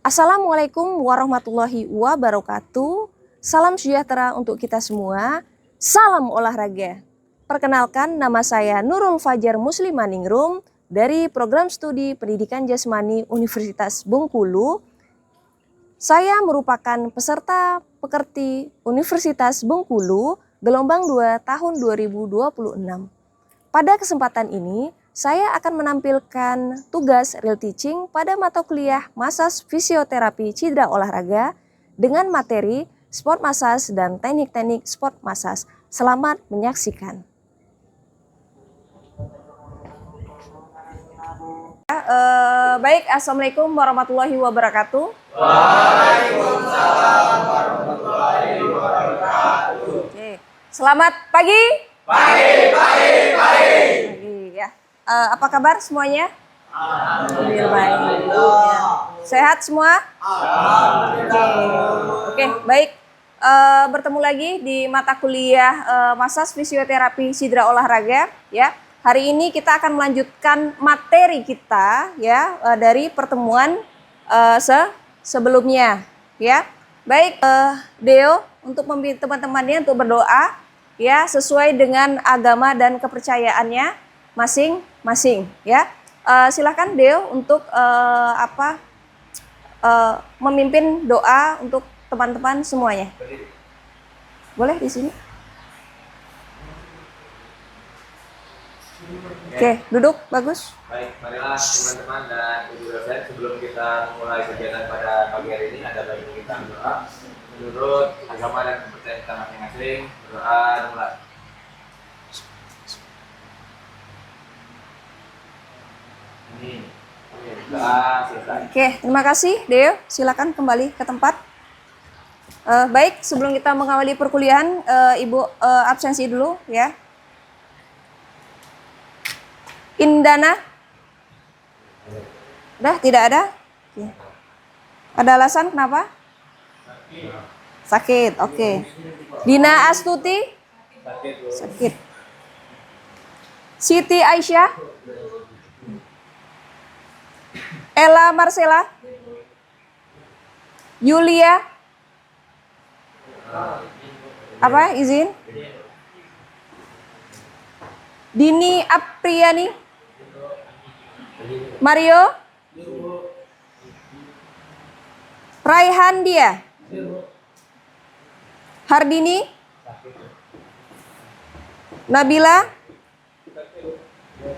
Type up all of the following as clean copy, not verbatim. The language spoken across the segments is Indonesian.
Assalamualaikum warahmatullahi wabarakatuh. Salam sejahtera untuk kita semua. Salam olahraga. Perkenalkan, nama saya Nurul Fajar Muslimaningrum dari Program Studi Pendidikan Jasmani Universitas Bengkulu. Saya merupakan peserta pekerti Universitas Bengkulu gelombang 2 tahun 2026. Pada kesempatan ini, saya akan menampilkan tugas real teaching pada mata kuliah Massage Fisioterapi Cedera Olahraga dengan materi sport massage dan teknik-teknik sport massage. Selamat menyaksikan. Baik, Assalamualaikum warahmatullahi wabarakatuh. Waalaikumsalam warahmatullahi wabarakatuh. Oke. Selamat pagi. Pagi. Ya. Apa kabar semuanya? Alhamdulillah baik. Ya. Sehat semua? Alhamdulillah. Oke, baik. Bertemu lagi di mata kuliah Massage Fisioterapi Cedera Olahraga. Ya. Hari ini kita akan melanjutkan materi kita ya dari pertemuan sebelumnya. Ya, baik. Deo untuk memimpin teman-temannya untuk berdoa ya sesuai dengan agama dan kepercayaannya masing-masing ya. Silakan Deo untuk memimpin doa untuk teman-teman semuanya. Boleh di sini? Oke, duduk bagus. Baik, marilah teman-teman dan ibu dosen, sebelum kita memulai kegiatan pada pagi hari ini ada baiknya kita berdoa menurut agama dan kepercayaan kita masing-masing. Berdoa dimulai. Selesai. Oke, terima kasih Deo. Silakan kembali ke tempat. Baik, sebelum kita mengawali perkuliahan, Ibu absensi dulu ya. Indana? Udah, tidak ada? Oke. Ada alasan kenapa? Sakit, oke. Dina Astuti? Sakit. Siti Aisyah? Ella Marcella? Yulia? Apa? Izin? Dini Apriani? Mario? Raihan dia? Hardini? Nabila?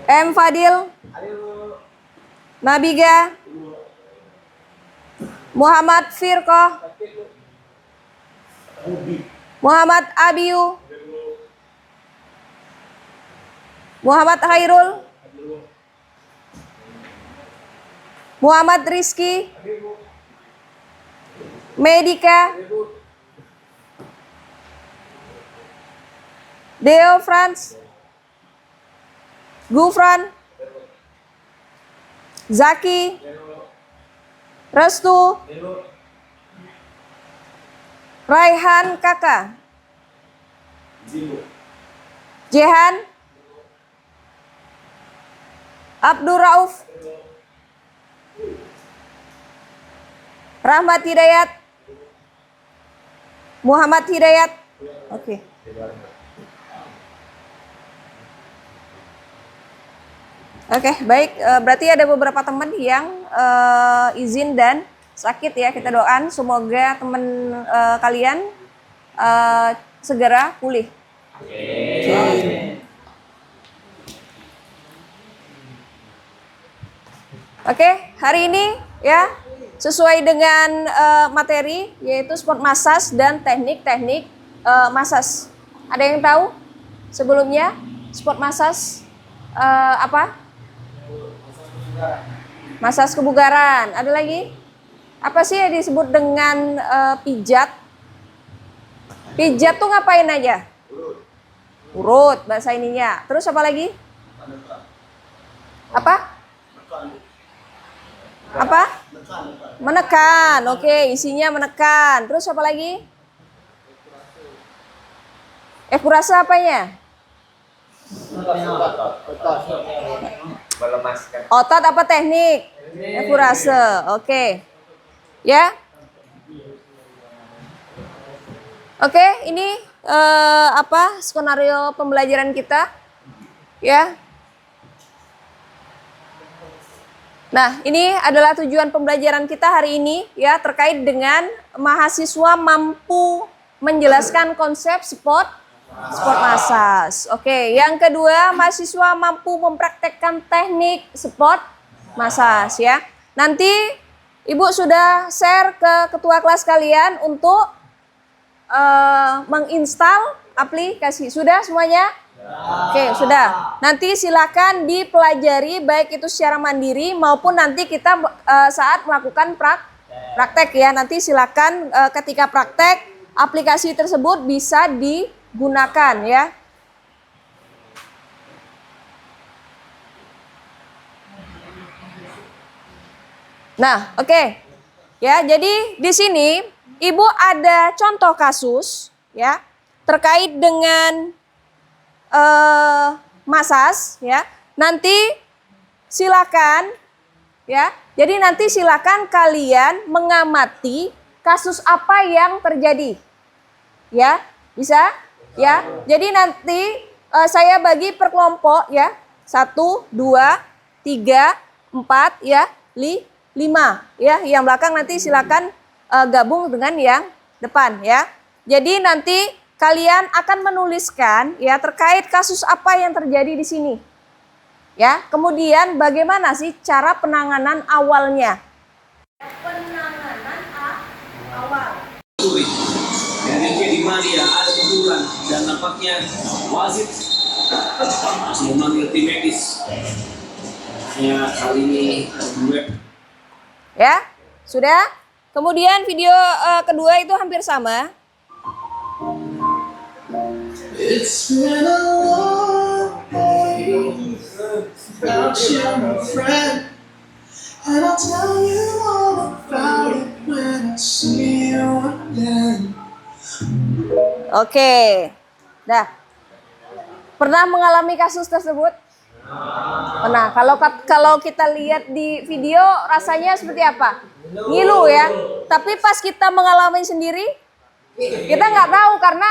M. Fadil? Nabiga? Muhammad Firqah? Muhammad Abiu? Muhammad Khairul? Muhammad Rizki? Medika? Deo Franz? Gufran? Zaki? Restu? Raihan Kakak? Jehan? Abdur Rauf? Rahmat Hidayat? Muhammad Hidayat? Oke. Oke, baik. Berarti ada beberapa teman yang izin dan sakit ya. Kita doakan semoga teman kalian segera pulih. Oke, hari ini ya sesuai dengan materi yaitu sport massage dan teknik-teknik massage. Ada yang tahu sebelumnya sport massage apa? Massage kebugaran. Ada lagi? Apa sih yang disebut dengan pijat? Pijat tuh ngapain aja? Urut bahasa ininya. Terus apa lagi? Apa? Apa? Menekan. Oke, isinya menekan. Terus apa lagi? Ekurase apanya? Melemaskan. Otot apa teknik? Ekurase. Oke. Ya. Oke, ini skenario pembelajaran kita. Ya. Nah, ini adalah tujuan pembelajaran kita hari ini ya, terkait dengan mahasiswa mampu menjelaskan konsep sport massage. Oke, yang kedua, mahasiswa mampu mempraktekkan teknik sport massage ya. Nanti Ibu sudah share ke ketua kelas kalian untuk menginstal aplikasi. Sudah semuanya? Oke, sudah. Nanti silakan dipelajari baik itu secara mandiri maupun nanti kita saat melakukan praktek ya. Nanti silakan ketika praktek aplikasi tersebut bisa digunakan ya. Nah, oke. Ya, jadi di sini Ibu ada contoh kasus ya terkait dengan massage ya. Nanti silakan ya. Jadi nanti silakan kalian mengamati kasus apa yang terjadi. Ya, bisa? Ya. Jadi nanti saya bagi per kelompok ya. 1, 2, 3, 4 ya, 5 ya. Yang belakang nanti silakan gabung dengan yang depan ya. Jadi nanti kalian akan menuliskan ya terkait kasus apa yang terjadi di sini. Ya, kemudian bagaimana sih cara penanganan awalnya? Penanganan awal. Dengan di Maria ada benturan dan nampaknya wasit masih memanggil tim medis. Ya, kali ini web. Ya, sudah. Kemudian video kedua itu hampir sama. It's been a long day without you, my friend, and I'll tell you all about it when I see you again. Oke, dah. Pernah mengalami kasus tersebut? Pernah. Kalau kita lihat di video rasanya seperti apa? Ngilu ya. Tapi pas kita mengalami sendiri, kita nggak tahu karena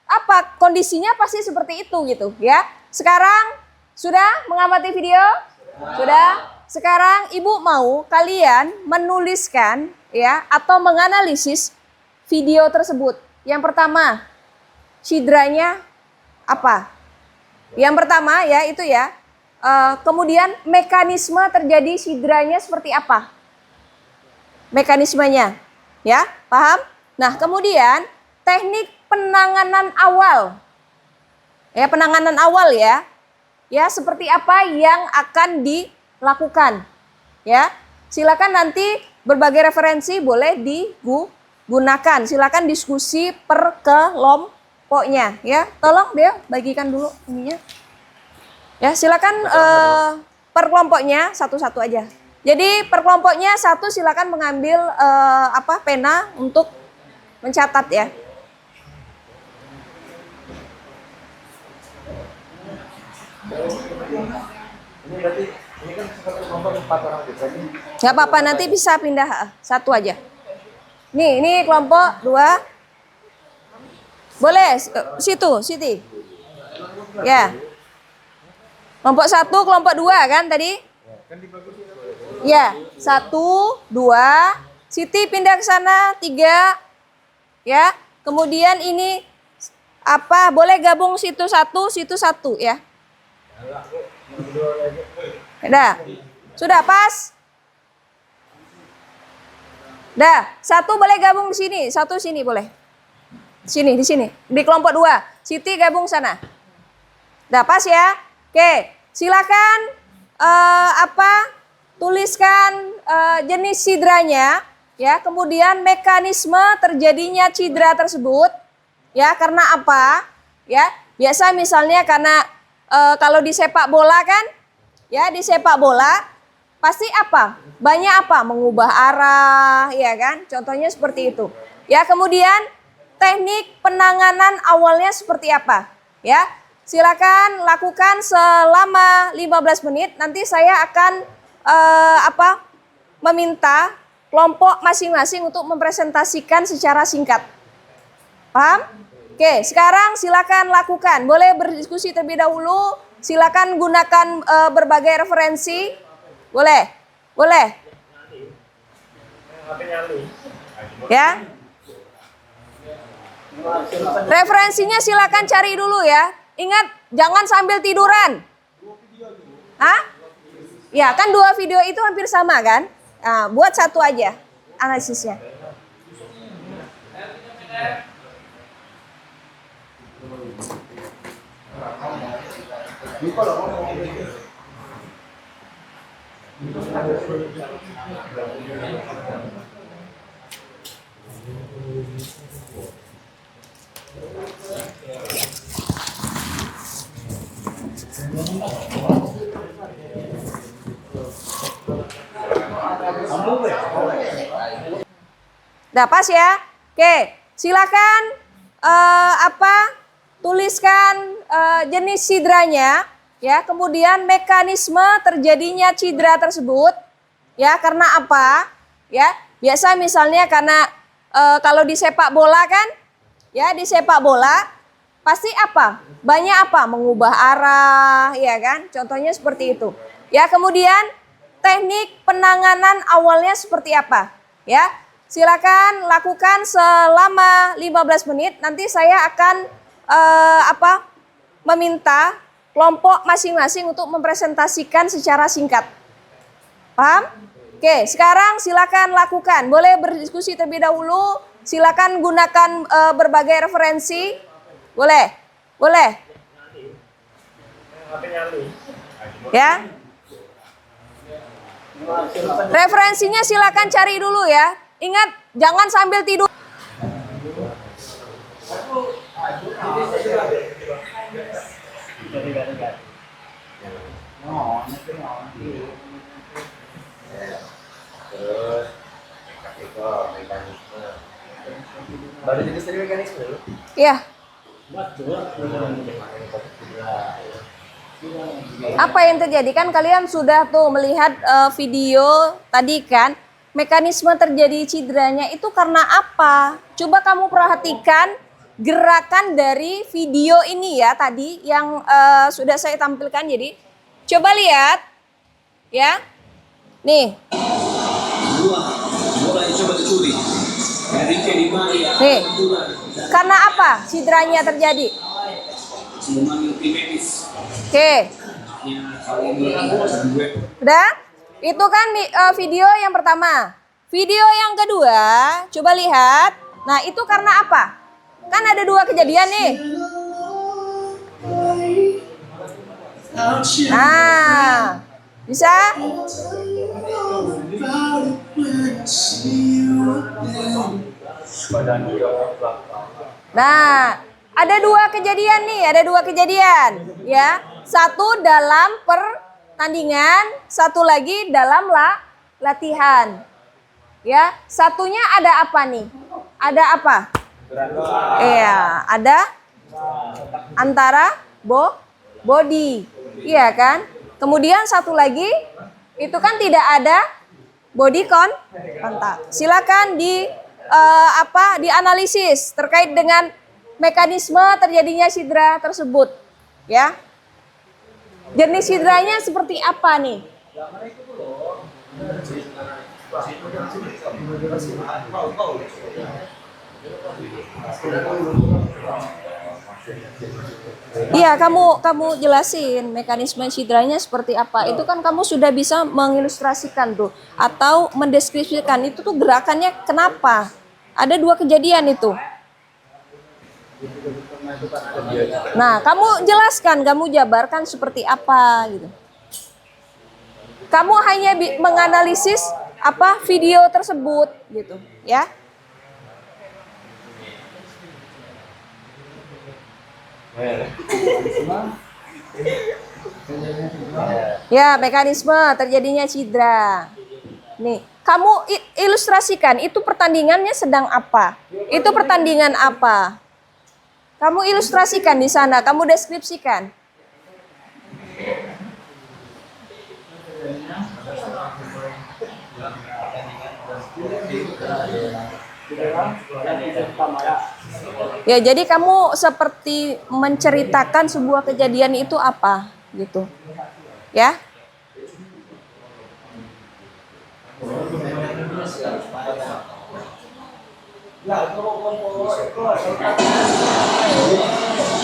apa kondisinya pasti seperti itu gitu ya. Sekarang sudah mengamati video? Sudah. Sekarang Ibu mau kalian menuliskan ya atau menganalisis video tersebut. Yang pertama, cidranya apa? Yang pertama ya itu ya. Kemudian mekanisme terjadi cidranya seperti apa? Mekanismenya. Ya, paham? Nah, kemudian teknik penanganan awal. Ya, penanganan awal ya. Ya, seperti apa yang akan dilakukan. Ya. Silakan nanti berbagai referensi boleh digunakan. Silakan diskusi per kelompoknya ya. Tolong dia bagikan dulu ininya. Ya, silakan per kelompoknya satu-satu aja. Jadi per kelompoknya satu silakan mengambil pena untuk mencatat ya. Ini berarti ini kan satu kelompok 4 orang juga nih. Nggak apa-apa, nanti bisa pindah satu aja. Nih, ini kelompok 2. Boleh, Siti. Ya. Kelompok 1, kelompok 2 kan tadi? Ya, 1, 2. Siti pindah ke sana, 3. Ya. Kemudian ini boleh gabung situ 1 ya. Sudah pas? Dah, 1 boleh gabung di sini, 1 sini boleh. Di sini. Di kelompok 2. Siti gabung sana. Dah pas ya? Oke, silakan tuliskan jenis cidranya ya, kemudian mekanisme terjadinya cidra tersebut ya, karena apa? Ya, biasa misalnya karena kalau di sepak bola kan, ya di sepak bola pasti apa? Banyak mengubah arah, ya kan? Contohnya seperti itu. Ya, kemudian teknik penanganan awalnya seperti apa? Ya, silakan lakukan selama 15 menit. Nanti saya akan meminta kelompok masing-masing untuk mempresentasikan secara singkat. Paham? Oke, sekarang silakan lakukan. Boleh berdiskusi terlebih dahulu. Silakan gunakan berbagai referensi. Boleh? Boleh? Ya. Referensinya silakan cari dulu ya. Ingat, jangan sambil tiduran. Hah? Ya, kan 2 video itu hampir sama kan? Nah, buat satu aja analisisnya. Udah pas ya? Oke, silakan tuliskan jenis cidranya ya, kemudian mekanisme terjadinya cidra tersebut ya, karena apa? Ya, biasa misalnya karena kalau di sepak bola kan ya, di sepak bola pasti apa? Banyak apa? Mengubah arah ya kan? Contohnya seperti itu. Ya, kemudian teknik penanganan awalnya seperti apa? Ya. Silakan lakukan selama 15 menit. Nanti saya akan meminta kelompok masing-masing untuk mempresentasikan secara singkat. Paham? Oke, sekarang silakan lakukan. Boleh berdiskusi terlebih dahulu. Silakan gunakan berbagai referensi. Boleh? Boleh? Ya. Referensinya silakan cari dulu ya. Ingat, jangan sambil tidur. Terus itu mekanisme. Baru jenis dari mekanisme dulu. Iya. Apa yang terjadi? Kan kalian sudah tuh melihat video tadi kan. Mekanisme terjadi cidranya itu karena apa? Coba kamu perhatikan gerakan dari video ini ya tadi yang sudah saya tampilkan. Jadi coba lihat ya. Nih. Nih. Karena apa cidranya terjadi? Oke. Udah? Itu kan video yang pertama. Video yang kedua, coba lihat. Nah, itu karena apa? Kan ada 2 kejadian nih. Nah, bisa? Nah, ada 2 kejadian nih, ada 2 kejadian, ya. Satu dalam pertandingan, satu lagi dalam latihan. Ya, satunya ada apa nih? Ada apa? Iya, ada antara body. Iya kan? Kemudian satu lagi itu kan tidak ada body kontak. Silakan dianalisis terkait dengan mekanisme terjadinya cidra tersebut, ya. Jenis cidranya seperti apa nih? Iya, kamu jelasin mekanisme cidranya seperti apa. Itu kan kamu sudah bisa mengilustrasikan tuh atau mendeskripsikan itu tuh gerakannya kenapa. Ada 2 kejadian itu. Nah, kamu jelaskan, kamu jabarkan seperti apa gitu. Kamu hanya menganalisis video tersebut gitu, ya. Ya, mekanisme terjadinya cidra. Nih, kamu ilustrasikan itu pertandingannya sedang apa? Itu pertandingan apa? Kamu ilustrasikan di sana, kamu deskripsikan. Ya, jadi kamu seperti menceritakan sebuah kejadian itu apa gitu. Ya.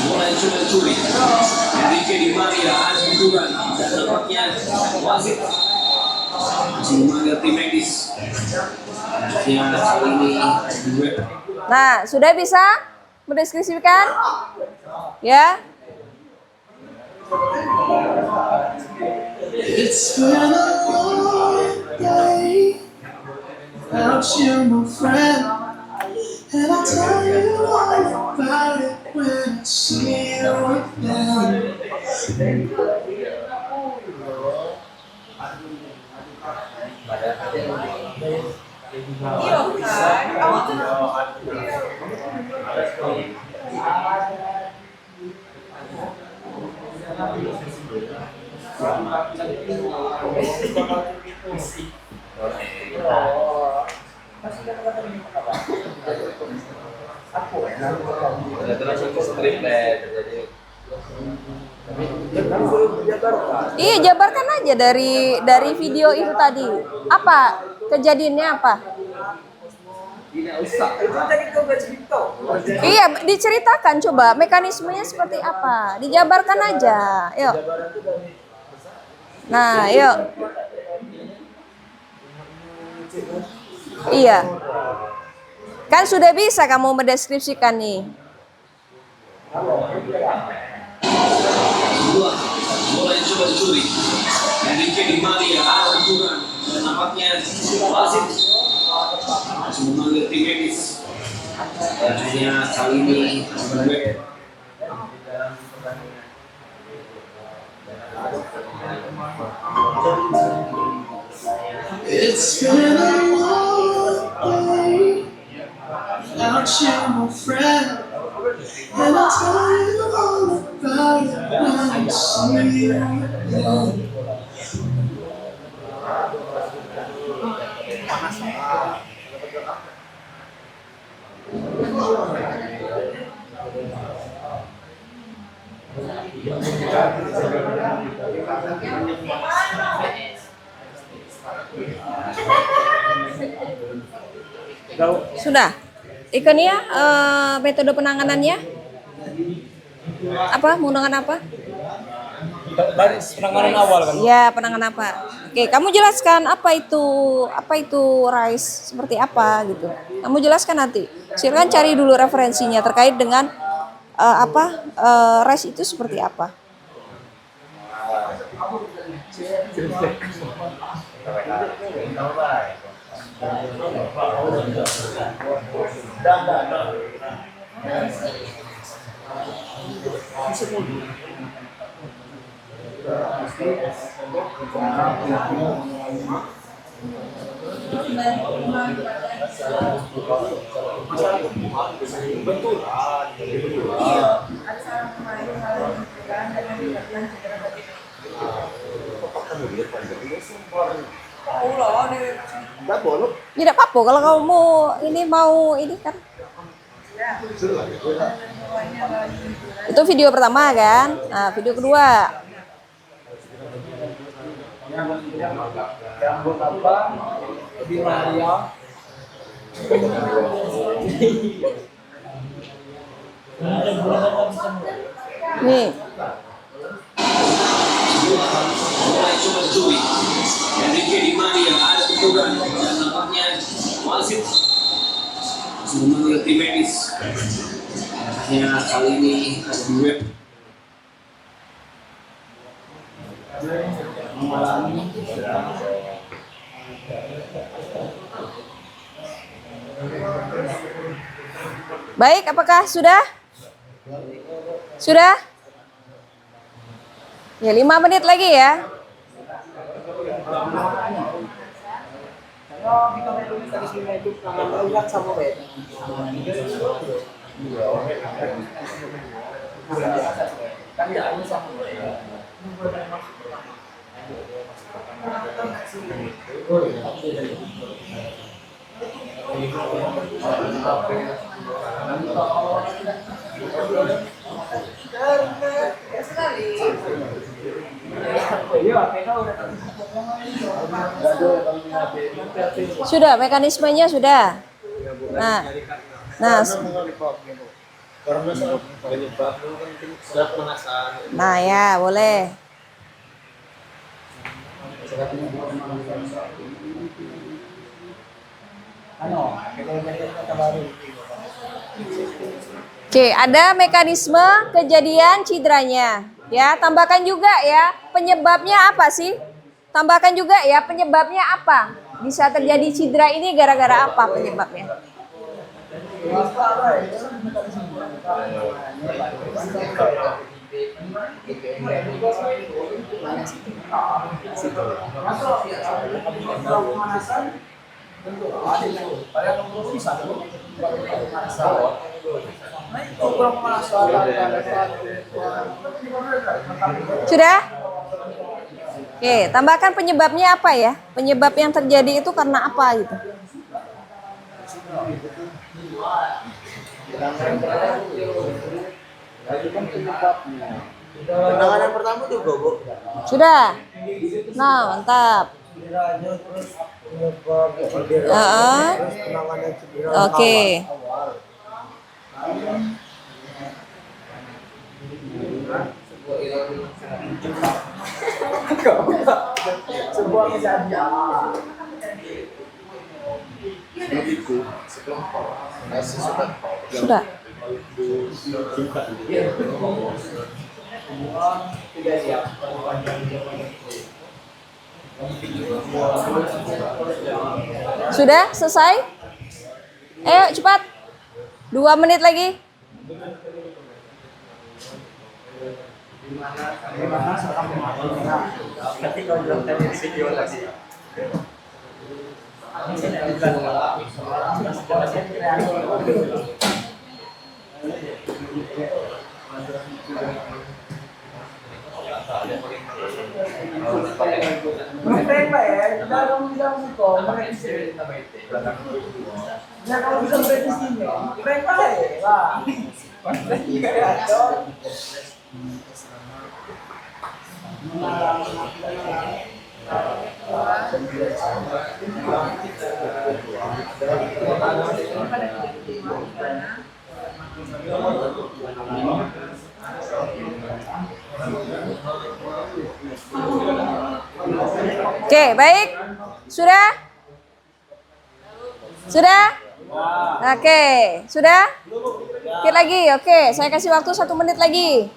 Mulai curi-curi. Enrique Di Maria ada benturan dan nampaknya wasit masih memanggil tim medis. Nampaknya kali ini duet. Nah, sudah bisa mendeskripsikan? Ya. It's been a long day without you, my friend. And I'll tell you all about it when I see you again. Terus itu triplet jadi Iya, jabarkan aja dari video itu tadi. Apa kejadiannya apa? Iya, diceritakan coba mekanismenya seperti apa. Dijabarkan aja. Yuk. Nah, yuk. Iya. Kan sudah bisa kamu mendeskripsikan nih. Dua, mulai coba curi. Enrique Di Maria ada benturan dan nampaknya wasit masih memanggil tim medis. Akhirnya kali ini duet. It's been a long day without you, my friend. And I'll tell you all about it when I see you again. Sudah. Ikannya metode penanganannya apa? Menggunakan apa? Penanganan awal kan. Ya, penanganan apa? Oke, kamu jelaskan apa itu RISE seperti apa gitu. Kamu jelaskan nanti. Silakan cari dulu referensinya terkait dengan RISE itu seperti apa. Tidak apa-apa kalau kamu ini mau ini kan. Itu video pertama kan. Nah, video kedua. Di Maria. Nih. Mulai coba curi. Enrique Di Maria ada benturan dan nampaknya wasit masih memanggil tim medis. Akhirnya kali ini ada duet. Baik, apakah sudah? Sudah? Ya, 5 menit lagi ya. Sudah, mekanismenya sudah. Nah, nah, nah ya boleh. Oke, ada mekanisme kejadian cederanya. Ya, tambahkan juga ya, penyebabnya apa sih? Tambahkan juga ya, penyebabnya apa? Bisa terjadi cedera ini gara-gara apa penyebabnya? Sudah? Oke, tambahkan penyebabnya apa ya? Penyebab yang terjadi itu karena apa gitu? Penanganan pertama juga, Bu. Sudah? Nah, mantap. Oke. Sebuah kejadian. Sudah. Sudah selesai? Ayo cepat. 2 menit lagi. Oke, baik. Sudah? Sudah? Oke, sudah? Dikit lagi, oke. Saya kasih waktu 1 menit lagi.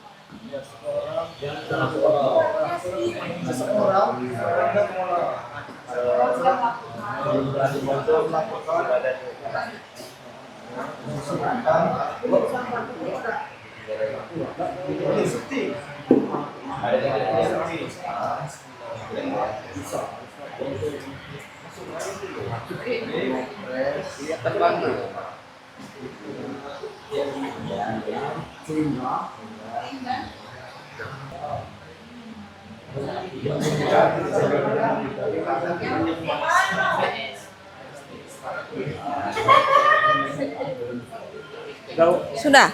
Sudah.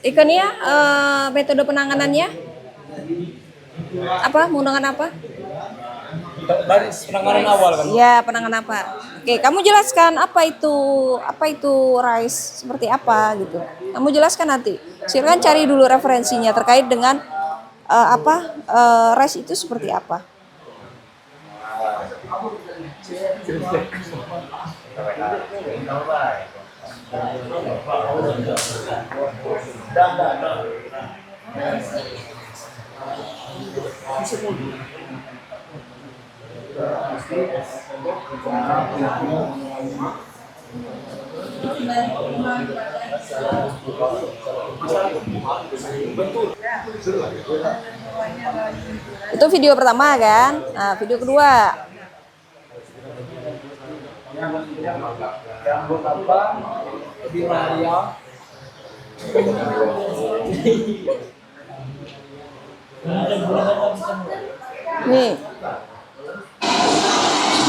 Ikannya metode penanganannya apa? Menggunakan apa? Dari penanganan awal kan. Ya, penanganan apa? Oke, kamu jelaskan apa itu rice seperti apa gitu. Kamu jelaskan nanti. Silakan cari dulu referensinya terkait dengan rice itu seperti apa. Itu video pertama kan? Nah, video kedua. Di Maria. Nih.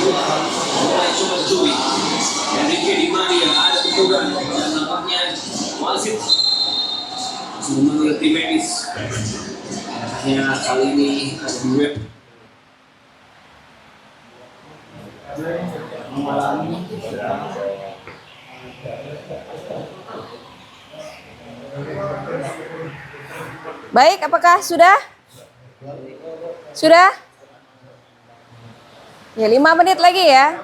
Mulai coba Joey, Enrique Di Maria ketugas dan nampaknya wasit memanggil tim medis. Hanya kali ini ada di web. Baik, apakah sudah? Sudah? Ya, 5 menit lagi ya.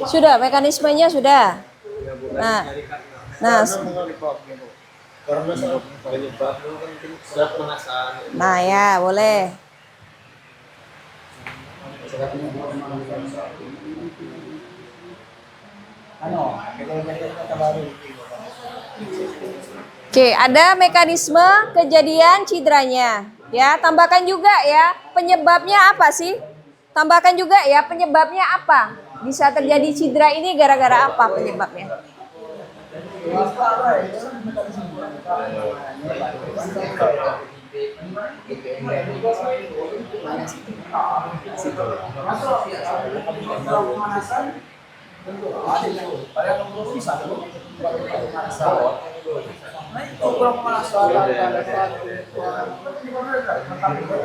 Sudah, mekanismenya sudah. Nah, nah ya boleh. Oke, ada mekanisme kejadian cederanya. Ya, tambahkan juga ya, penyebabnya apa sih? Tambahkan juga ya, penyebabnya apa? Bisa terjadi cedera ini gara-gara apa penyebabnya?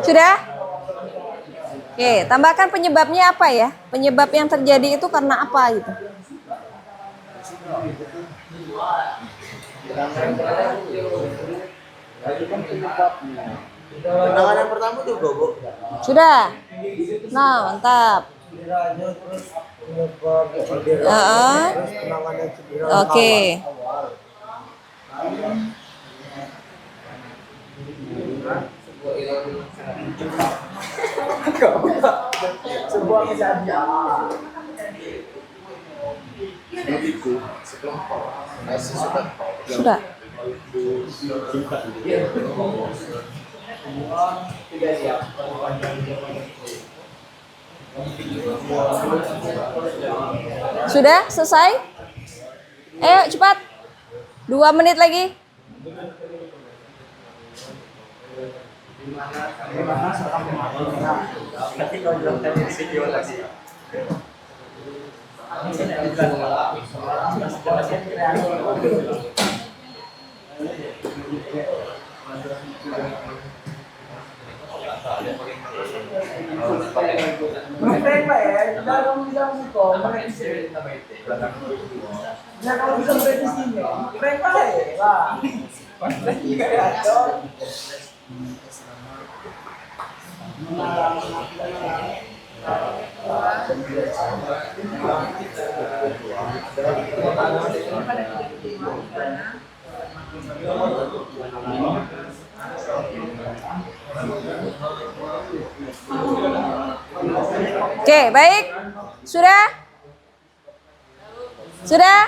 Sudah? Oke, tambahkan penyebabnya apa ya? Penyebab yang terjadi itu karena apa gitu? Penanganan pertama juga, Bu. Sudah? Nah, mantap. Oke. Sebuah kejadian. Sudah. Sudah selesai? Ayo cepat. 2 menit lagi. Oke, baik. Sudah? Sudah?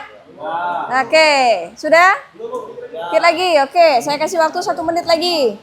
Oke, sudah? Dikit lagi, oke. Saya kasih waktu 1 menit lagi.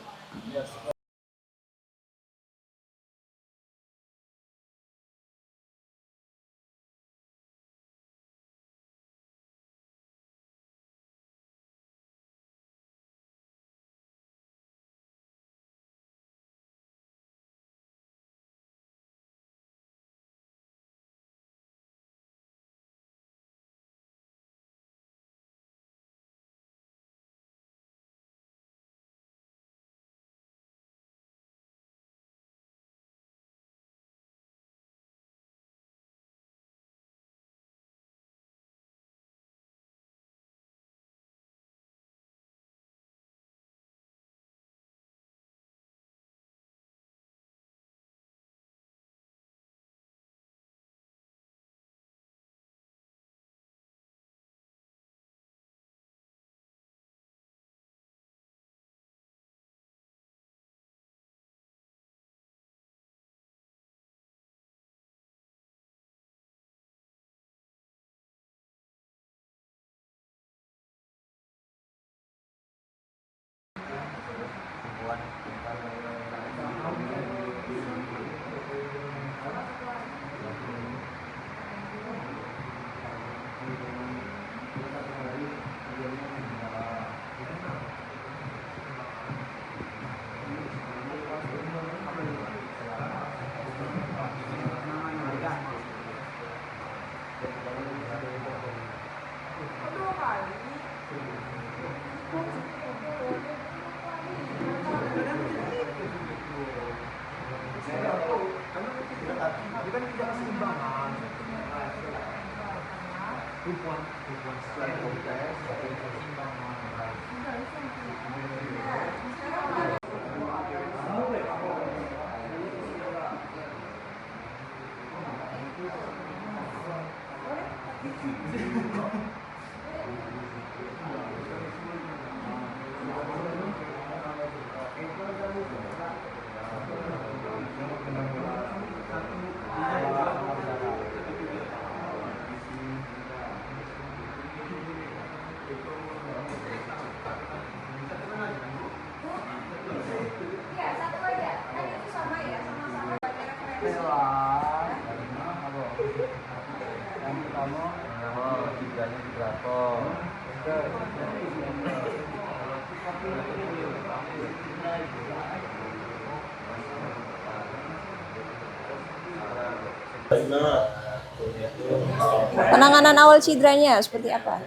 Penanganan awal cederanya seperti apa?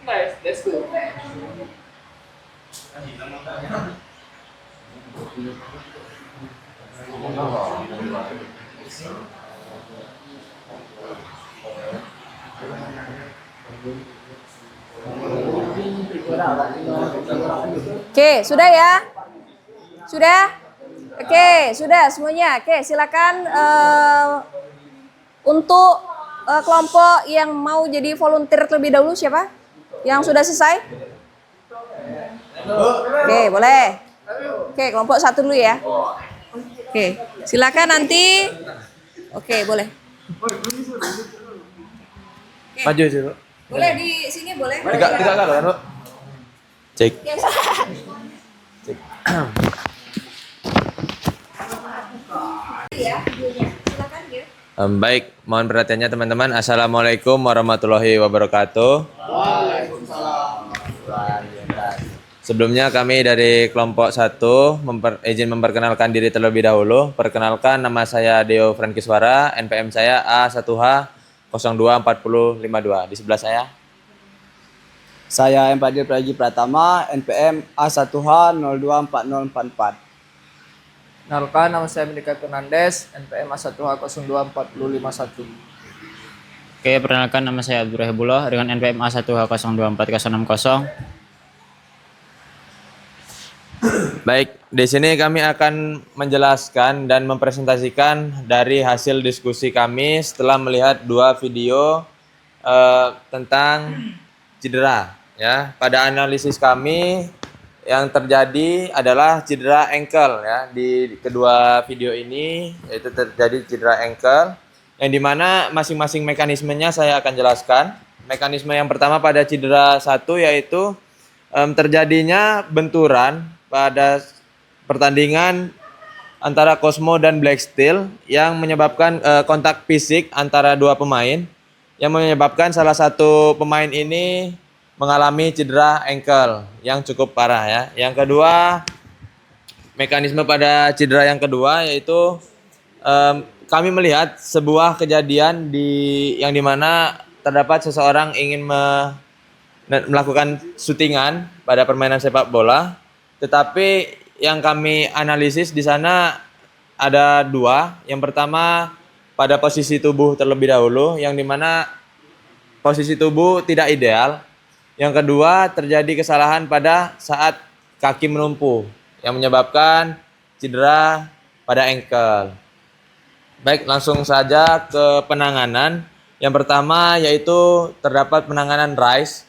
Nice, that's good. Oke, sudah ya? Sudah? Oke, sudah semuanya. Oke, silakan untuk kelompok yang mau jadi volunteer terlebih dahulu siapa? Yang sudah selesai? Oke, boleh. Oke, kelompok satu dulu ya. Oke, silakan nanti. Oke, boleh. Maju sih, Bu. Boleh di sini boleh. Tidak kan, Bu? Cek. Ya, videonya. Silakan ya. Baik, mohon perhatiannya teman-teman. Assalamualaikum warahmatullahi wabarakatuh. Sebelumnya kami dari kelompok 1 izin memperkenalkan diri terlebih dahulu. Perkenalkan, nama saya Deo Frankiswara, NPM saya A1H024052. Di sebelah Saya M. Fadil Praji Pratama, NPM A1H024044. Kenalkan, nama saya Mendika Fernandes, NPM A1H024051. Oke, perkenalkan nama saya Abdul Rahibullah dengan NPM A1H024060. Baik, di sini kami akan menjelaskan dan mempresentasikan dari hasil diskusi kami setelah melihat 2 video tentang cedera. Ya, pada analisis kami yang terjadi adalah cedera ankle ya di kedua video ini, yaitu terjadi cedera ankle yang dimana masing-masing mekanismenya saya akan jelaskan. Mekanisme yang pertama pada cedera 1 yaitu terjadinya benturan pada pertandingan antara Cosmo dan Black Steel yang menyebabkan kontak fisik antara 2 pemain yang menyebabkan salah satu pemain ini mengalami cedera ankle yang cukup parah ya. Yang kedua, mekanisme pada cedera yang kedua yaitu kami melihat sebuah kejadian yang dimana terdapat seseorang ingin melakukan syutingan pada permainan sepak bola, tetapi yang kami analisis di sana ada 2. Yang pertama pada posisi tubuh terlebih dahulu, yang dimana posisi tubuh tidak ideal. Yang kedua terjadi kesalahan pada saat kaki menumpu yang menyebabkan cedera pada ankle. Baik, langsung saja ke penanganan. Yang pertama yaitu terdapat penanganan rest,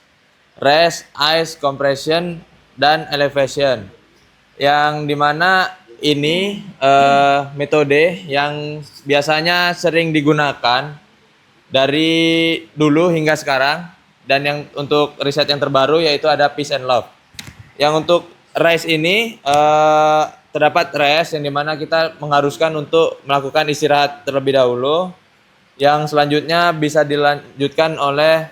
ice, compression, dan elevation. Yang dimana ini metode yang biasanya sering digunakan dari dulu hingga sekarang, dan yang untuk riset yang terbaru yaitu ada Peace and Love. Yang untuk rest ini terdapat rest yang dimana kita mengharuskan untuk melakukan istirahat terlebih dahulu, yang selanjutnya bisa dilanjutkan oleh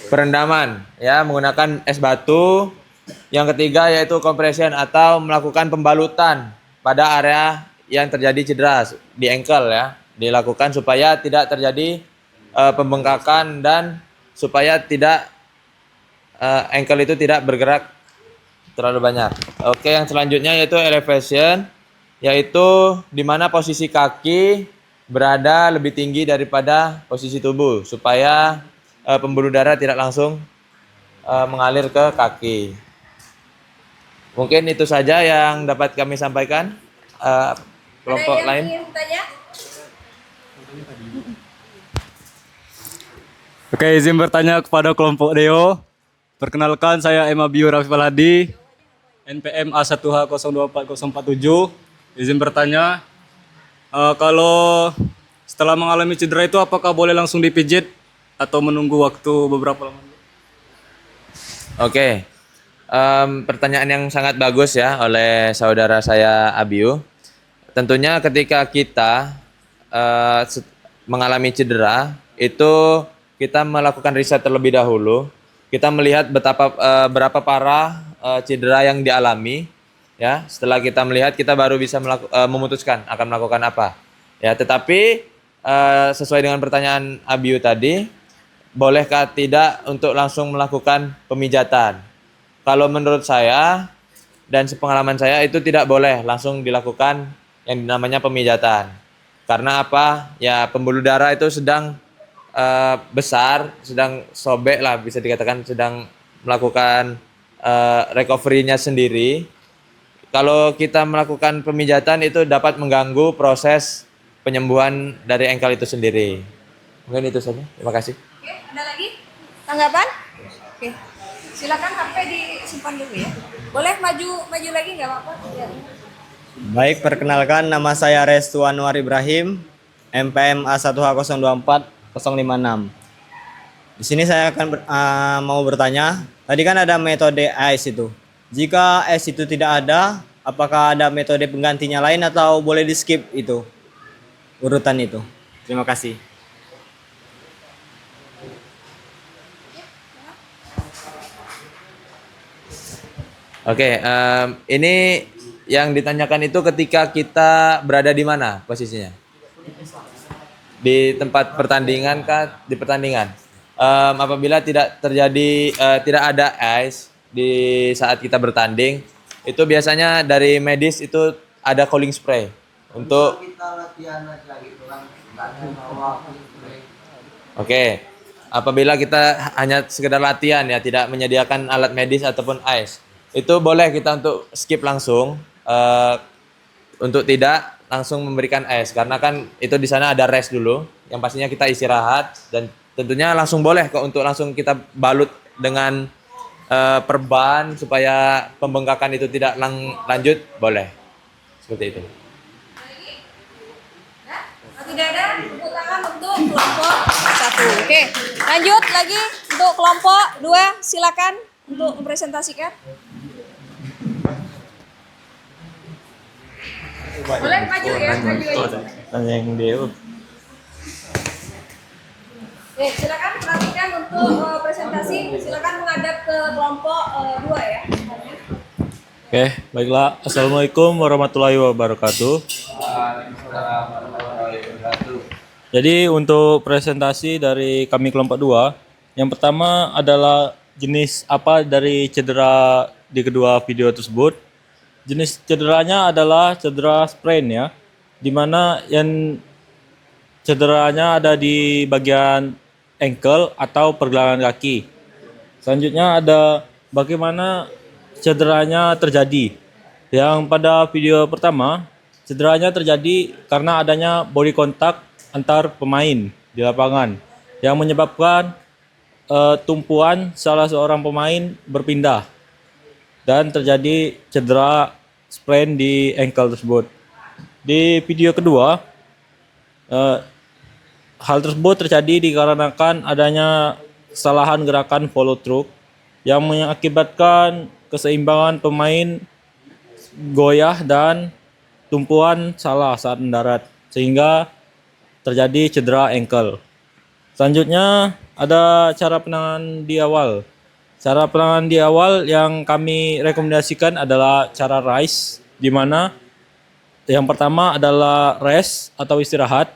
perendaman ya menggunakan es batu. Yang ketiga yaitu compression atau melakukan pembalutan pada area yang terjadi cedera di ankle ya, dilakukan supaya tidak terjadi pembengkakan dan supaya tidak ankle itu tidak bergerak terlalu banyak. Oke, yang selanjutnya yaitu elevation, yaitu di mana posisi kaki berada lebih tinggi daripada posisi tubuh supaya pembuluh darah tidak langsung mengalir ke kaki. Mungkin itu saja yang dapat kami sampaikan. Kelompok Ada yang lain. ingin tanya? Oke, izin bertanya kepada kelompok Deo. Perkenalkan, saya Emabiu Rafi Falhadi, NPM A1H024047. Izin bertanya, kalau setelah mengalami cedera itu apakah boleh langsung dipijit atau menunggu waktu beberapa lama? Oke, pertanyaan yang sangat bagus ya oleh saudara saya Abiu. Tentunya ketika kita mengalami cedera, itu kita melakukan riset terlebih dahulu. Kita melihat berapa parah cedera yang dialami. Ya, setelah kita melihat, kita baru bisa memutuskan akan melakukan apa. Ya, tetapi sesuai dengan pertanyaan Abiu tadi, bolehkah tidak untuk langsung melakukan pemijatan? Kalau menurut saya dan sepengalaman saya itu tidak boleh langsung dilakukan yang namanya pemijatan. Karena apa? Ya, pembuluh darah itu sedang besar, sedang sobek lah, bisa dikatakan sedang melakukan recovery-nya sendiri. Kalau kita melakukan pemijatan itu dapat mengganggu proses penyembuhan dari engkel itu sendiri. Mungkin itu saja. Terima kasih. Oke, ada lagi tanggapan? Oke, silakan HP disimpan dulu ya. Boleh maju lagi nggak apa-apa? Ya. Baik, perkenalkan nama saya Restu Anwar Ibrahim, MPM A1H024056. Di sini saya akan mau bertanya, tadi kan ada metode ACE itu. Jika ACE itu tidak ada, apakah ada metode penggantinya lain atau boleh di skip itu urutan itu? Terima kasih. Oke, ini yang ditanyakan itu ketika kita berada di mana posisinya? Di tempat pertandingan kah? Di pertandingan. Apabila tidak terjadi, tidak ada ice di saat kita bertanding, itu biasanya dari medis itu ada cooling spray untuk Kita latihan aja gitu kan, nggak ada bawa spray. Oke. Apabila kita hanya sekedar latihan ya, tidak menyediakan alat medis ataupun ice, itu boleh kita untuk skip langsung, untuk tidak langsung memberikan ice, karena kan itu di sana ada rest dulu, yang pastinya kita istirahat, dan tentunya langsung boleh kok untuk langsung kita balut dengan perban supaya pembengkakan itu tidak lanjut, boleh seperti itu. Tidak ada, tepuk tangan untuk kelompok 1. Oke, lanjut lagi untuk kelompok 2. Silakan untuk mempresentasikan. Boleh maju ya, maju aja. Tanya yang dia. Oke, silakan perhatikan untuk presentasi. Silakan menghadap ke kelompok 2 ya. Oke, baiklah. Assalamualaikum warahmatullahi wabarakatuh. Jadi untuk presentasi dari kami kelompok 2, yang pertama adalah jenis apa dari cedera di kedua video tersebut. Jenis cederanya adalah cedera sprain ya, di mana yang cederanya ada di bagian ankle atau pergelangan kaki. Selanjutnya ada bagaimana cederanya terjadi. Yang pada video pertama, cederanya terjadi karena adanya body contact antar pemain di lapangan yang menyebabkan tumpuan salah seorang pemain berpindah dan terjadi cedera sprain di ankle tersebut. Di video kedua, hal tersebut terjadi dikarenakan adanya kesalahan gerakan follow through yang mengakibatkan keseimbangan pemain goyah dan tumpuan salah saat mendarat sehingga terjadi cedera ankle. Selanjutnya ada cara penanganan di awal. Cara penanganan di awal yang kami rekomendasikan adalah cara RICE, di mana yang pertama adalah rest atau istirahat,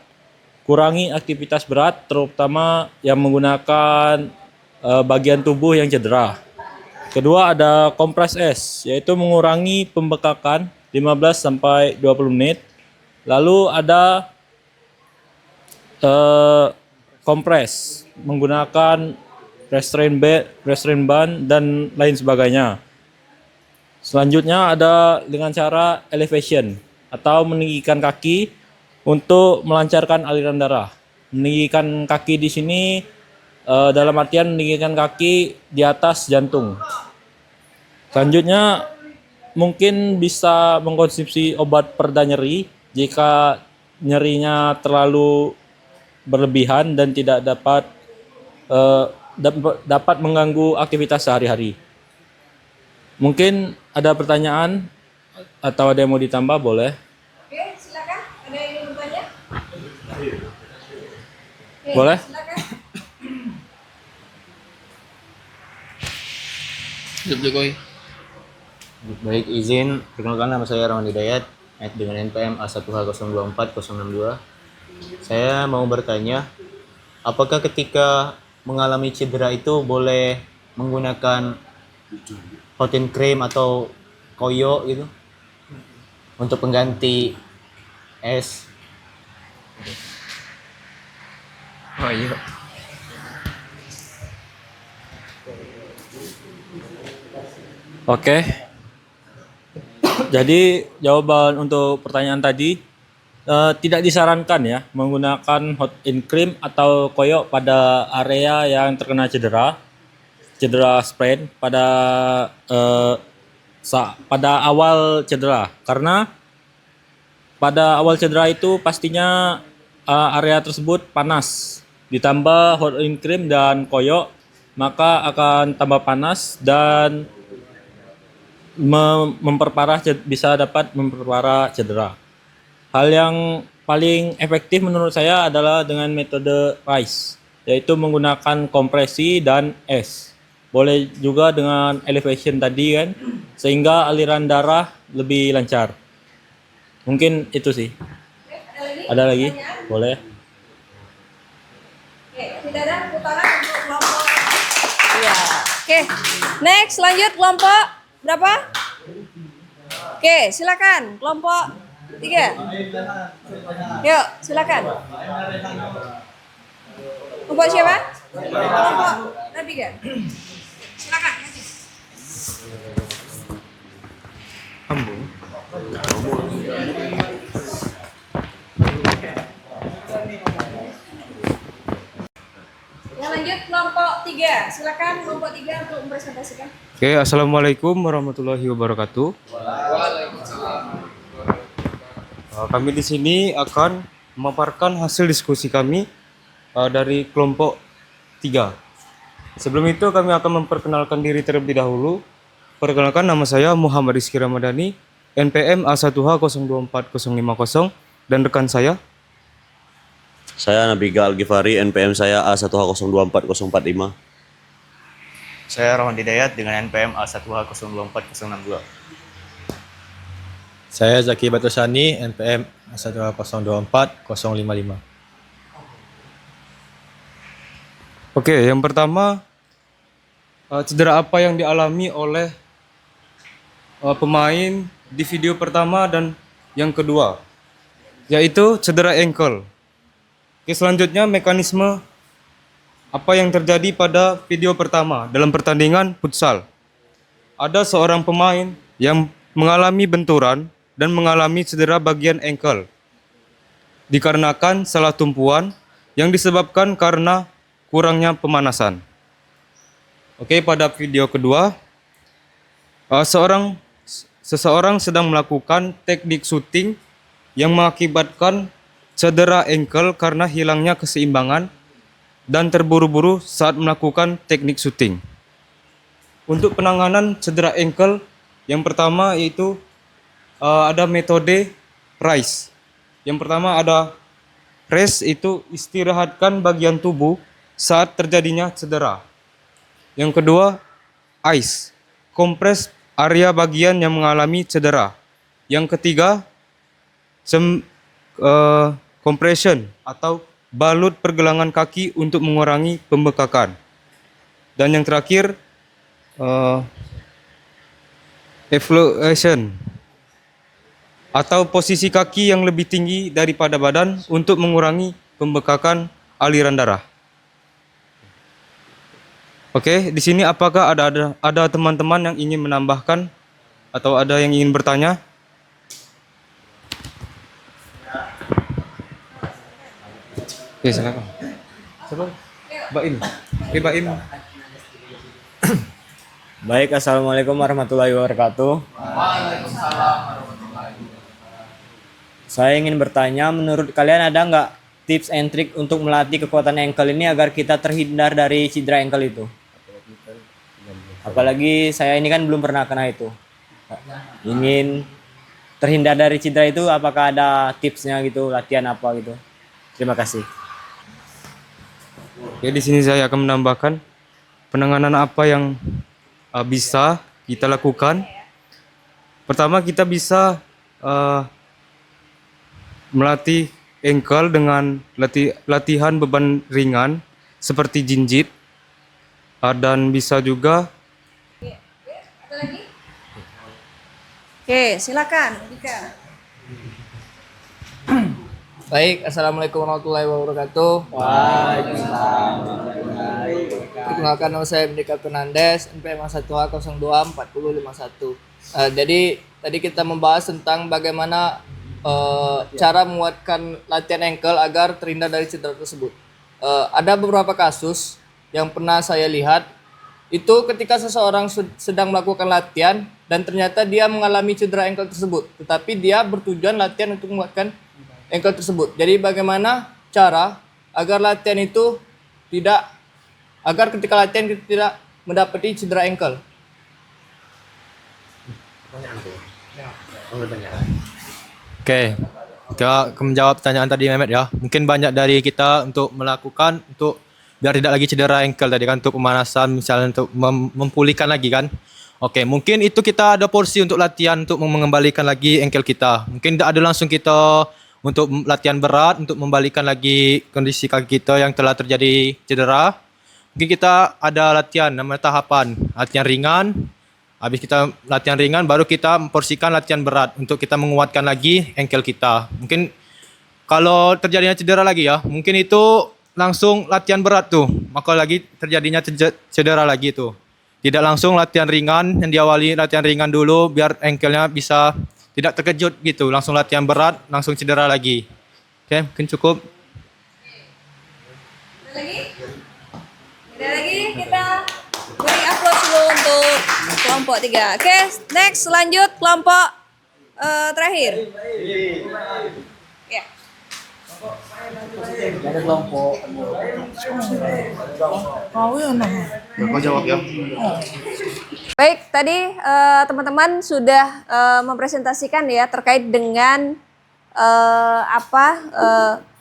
kurangi aktivitas berat terutama yang menggunakan bagian tubuh yang cedera. Kedua ada compress S, yaitu mengurangi pembekakan 15 sampai 20 menit. Lalu ada kompres menggunakan restraint band dan lain sebagainya. Selanjutnya ada dengan cara elevation atau meninggikan kaki untuk melancarkan aliran darah. Meninggikan kaki di sini dalam artian meninggikan kaki di atas jantung. Selanjutnya mungkin bisa mengkonsumsi obat pereda nyeri jika nyerinya terlalu berlebihan dan tidak dapat mengganggu aktivitas sehari-hari. Mungkin ada pertanyaan atau ada yang mau ditambah, boleh. Oke, silakan. Ada yang ingin bertanya? Oke, Boleh. Silakan. Baik, izin perkenalkan nama saya Rahman Hidayat dengan NPM A1H024062. Saya mau bertanya, apakah ketika mengalami cedera itu boleh menggunakan protein cream atau koyo gitu untuk pengganti es? Oh iya. Oke. Jadi jawaban untuk pertanyaan tadi tidak disarankan ya menggunakan hot in cream atau koyo pada area yang terkena cedera sprain pada awal cedera, karena pada awal cedera itu pastinya area tersebut panas, ditambah hot in cream dan koyo maka akan tambah panas dan bisa dapat memperparah cedera. Hal yang paling efektif menurut saya adalah dengan metode RICE, yaitu menggunakan kompresi dan es. Boleh juga dengan elevation tadi kan, sehingga aliran darah lebih lancar. Mungkin itu sih. Ada lagi? Boleh. Oke, tidak ada putaran untuk kelompok. Iya. Oke, next lanjut kelompok berapa? Oke, silakan kelompok 3. Yuk, silakan. Kelompok siapa? Kelompok 3. Silakan. Yang lanjut kelompok 3. Silakan kelompok 3 untuk mempresentasikan. Oke, assalamualaikum warahmatullahi wabarakatuh. Kami di sini akan memaparkan hasil diskusi kami dari kelompok 3. Sebelum itu kami akan memperkenalkan diri terlebih dahulu. Perkenalkan, nama saya Muhammad Rizky Ramadhani, NPM A1H024050, dan rekan saya. Saya Nabiga Al-Ghifari, NPM saya A1H024045. Saya Rahman Hidayat dengan NPM A1H024062. Saya Zaki Batusani, NPM A1H024055. Oke, yang pertama, cedera apa yang dialami oleh pemain di video pertama dan yang kedua, yaitu cedera ankle. Oke, selanjutnya mekanisme apa yang terjadi pada video pertama dalam pertandingan futsal. Ada seorang pemain yang mengalami benturan dan mengalami cedera bagian ankle dikarenakan salah tumpuan yang disebabkan karena kurangnya pemanasan. Oke, pada video kedua, seseorang sedang melakukan teknik syuting yang mengakibatkan cedera ankle karena hilangnya keseimbangan dan terburu-buru saat melakukan teknik syuting. Untuk penanganan cedera ankle, yang pertama yaitu ada metode RICE. Yang pertama ada rest, itu istirahatkan bagian tubuh saat terjadinya cedera. Yang kedua, ICE, kompres area bagian yang mengalami cedera. Yang ketiga, compression atau balut pergelangan kaki untuk mengurangi pembekakan. Dan yang terakhir, evaluation atau posisi kaki yang lebih tinggi daripada badan untuk mengurangi pembekakan aliran darah. Oke, di sini apakah ada teman-teman yang ingin menambahkan atau ada yang ingin bertanya? Oke, silakan. Siapa? Baim. Baim. Baik, assalamualaikum warahmatullahi wabarakatuh. Saya ingin bertanya, menurut kalian ada nggak tips and trick untuk melatih kekuatan ankle ini agar kita terhindar dari cedera ankle itu? Apalagi saya ini kan belum pernah kena itu. Ingin terhindar dari cedera itu, apakah ada tipsnya gitu, latihan apa gitu? Terima kasih. Ya, di sini saya akan menambahkan penanganan apa yang bisa kita lakukan. Pertama, kita bisa melatih ankle dengan latihan beban ringan seperti jinjit, dan bisa juga. Oke, silakan Dika. Baik, assalamualaikum warahmatullahi wabarakatuh. Waalaikumsalam. Perkenalkan, nama saya Mendika Fernandes, NPM 1H024051. Jadi tadi kita membahas tentang bagaimana cara menguatkan latihan ankle agar terhindar dari cedera tersebut. Ada beberapa kasus yang pernah saya lihat, itu ketika seseorang sedang melakukan latihan dan ternyata dia mengalami cedera ankle tersebut, tetapi dia bertujuan latihan untuk menguatkan ankle tersebut. Jadi bagaimana cara agar latihan itu agar ketika latihan kita tidak mendapati cedera ankle? Oke, kita menjawab pertanyaan tadi Mehmet ya. Mungkin banyak dari kita untuk melakukan untuk biar tidak lagi cedera ankle tadi kan, untuk pemanasan misalnya, untuk memulihkan lagi kan. Oke, mungkin itu kita ada porsi untuk latihan untuk mengembalikan lagi ankle kita. Mungkin tidak ada langsung kita untuk latihan berat untuk membalikan lagi kondisi kaki kita yang telah terjadi cedera. Mungkin kita ada latihan namanya tahapan, latihan ringan. Habis kita latihan ringan baru kita memporsikan latihan berat untuk kita menguatkan lagi ankle kita. Mungkin kalau terjadinya cedera lagi ya, mungkin itu langsung latihan berat tuh, maka lagi terjadinya cedera lagi tuh. Tidak langsung latihan ringan, yang diawali latihan ringan dulu biar ankle-nya bisa tidak terkejut gitu, langsung latihan berat, langsung cedera lagi. Oke, mungkin cukup. Ada lagi kita beri aplaus dulu untuk kelompok 3. Oke, next lanjut kelompok terakhir. Ya. Ada kelompok. Kau jawab ya. Baik, tadi teman-teman sudah mempresentasikan ya terkait dengan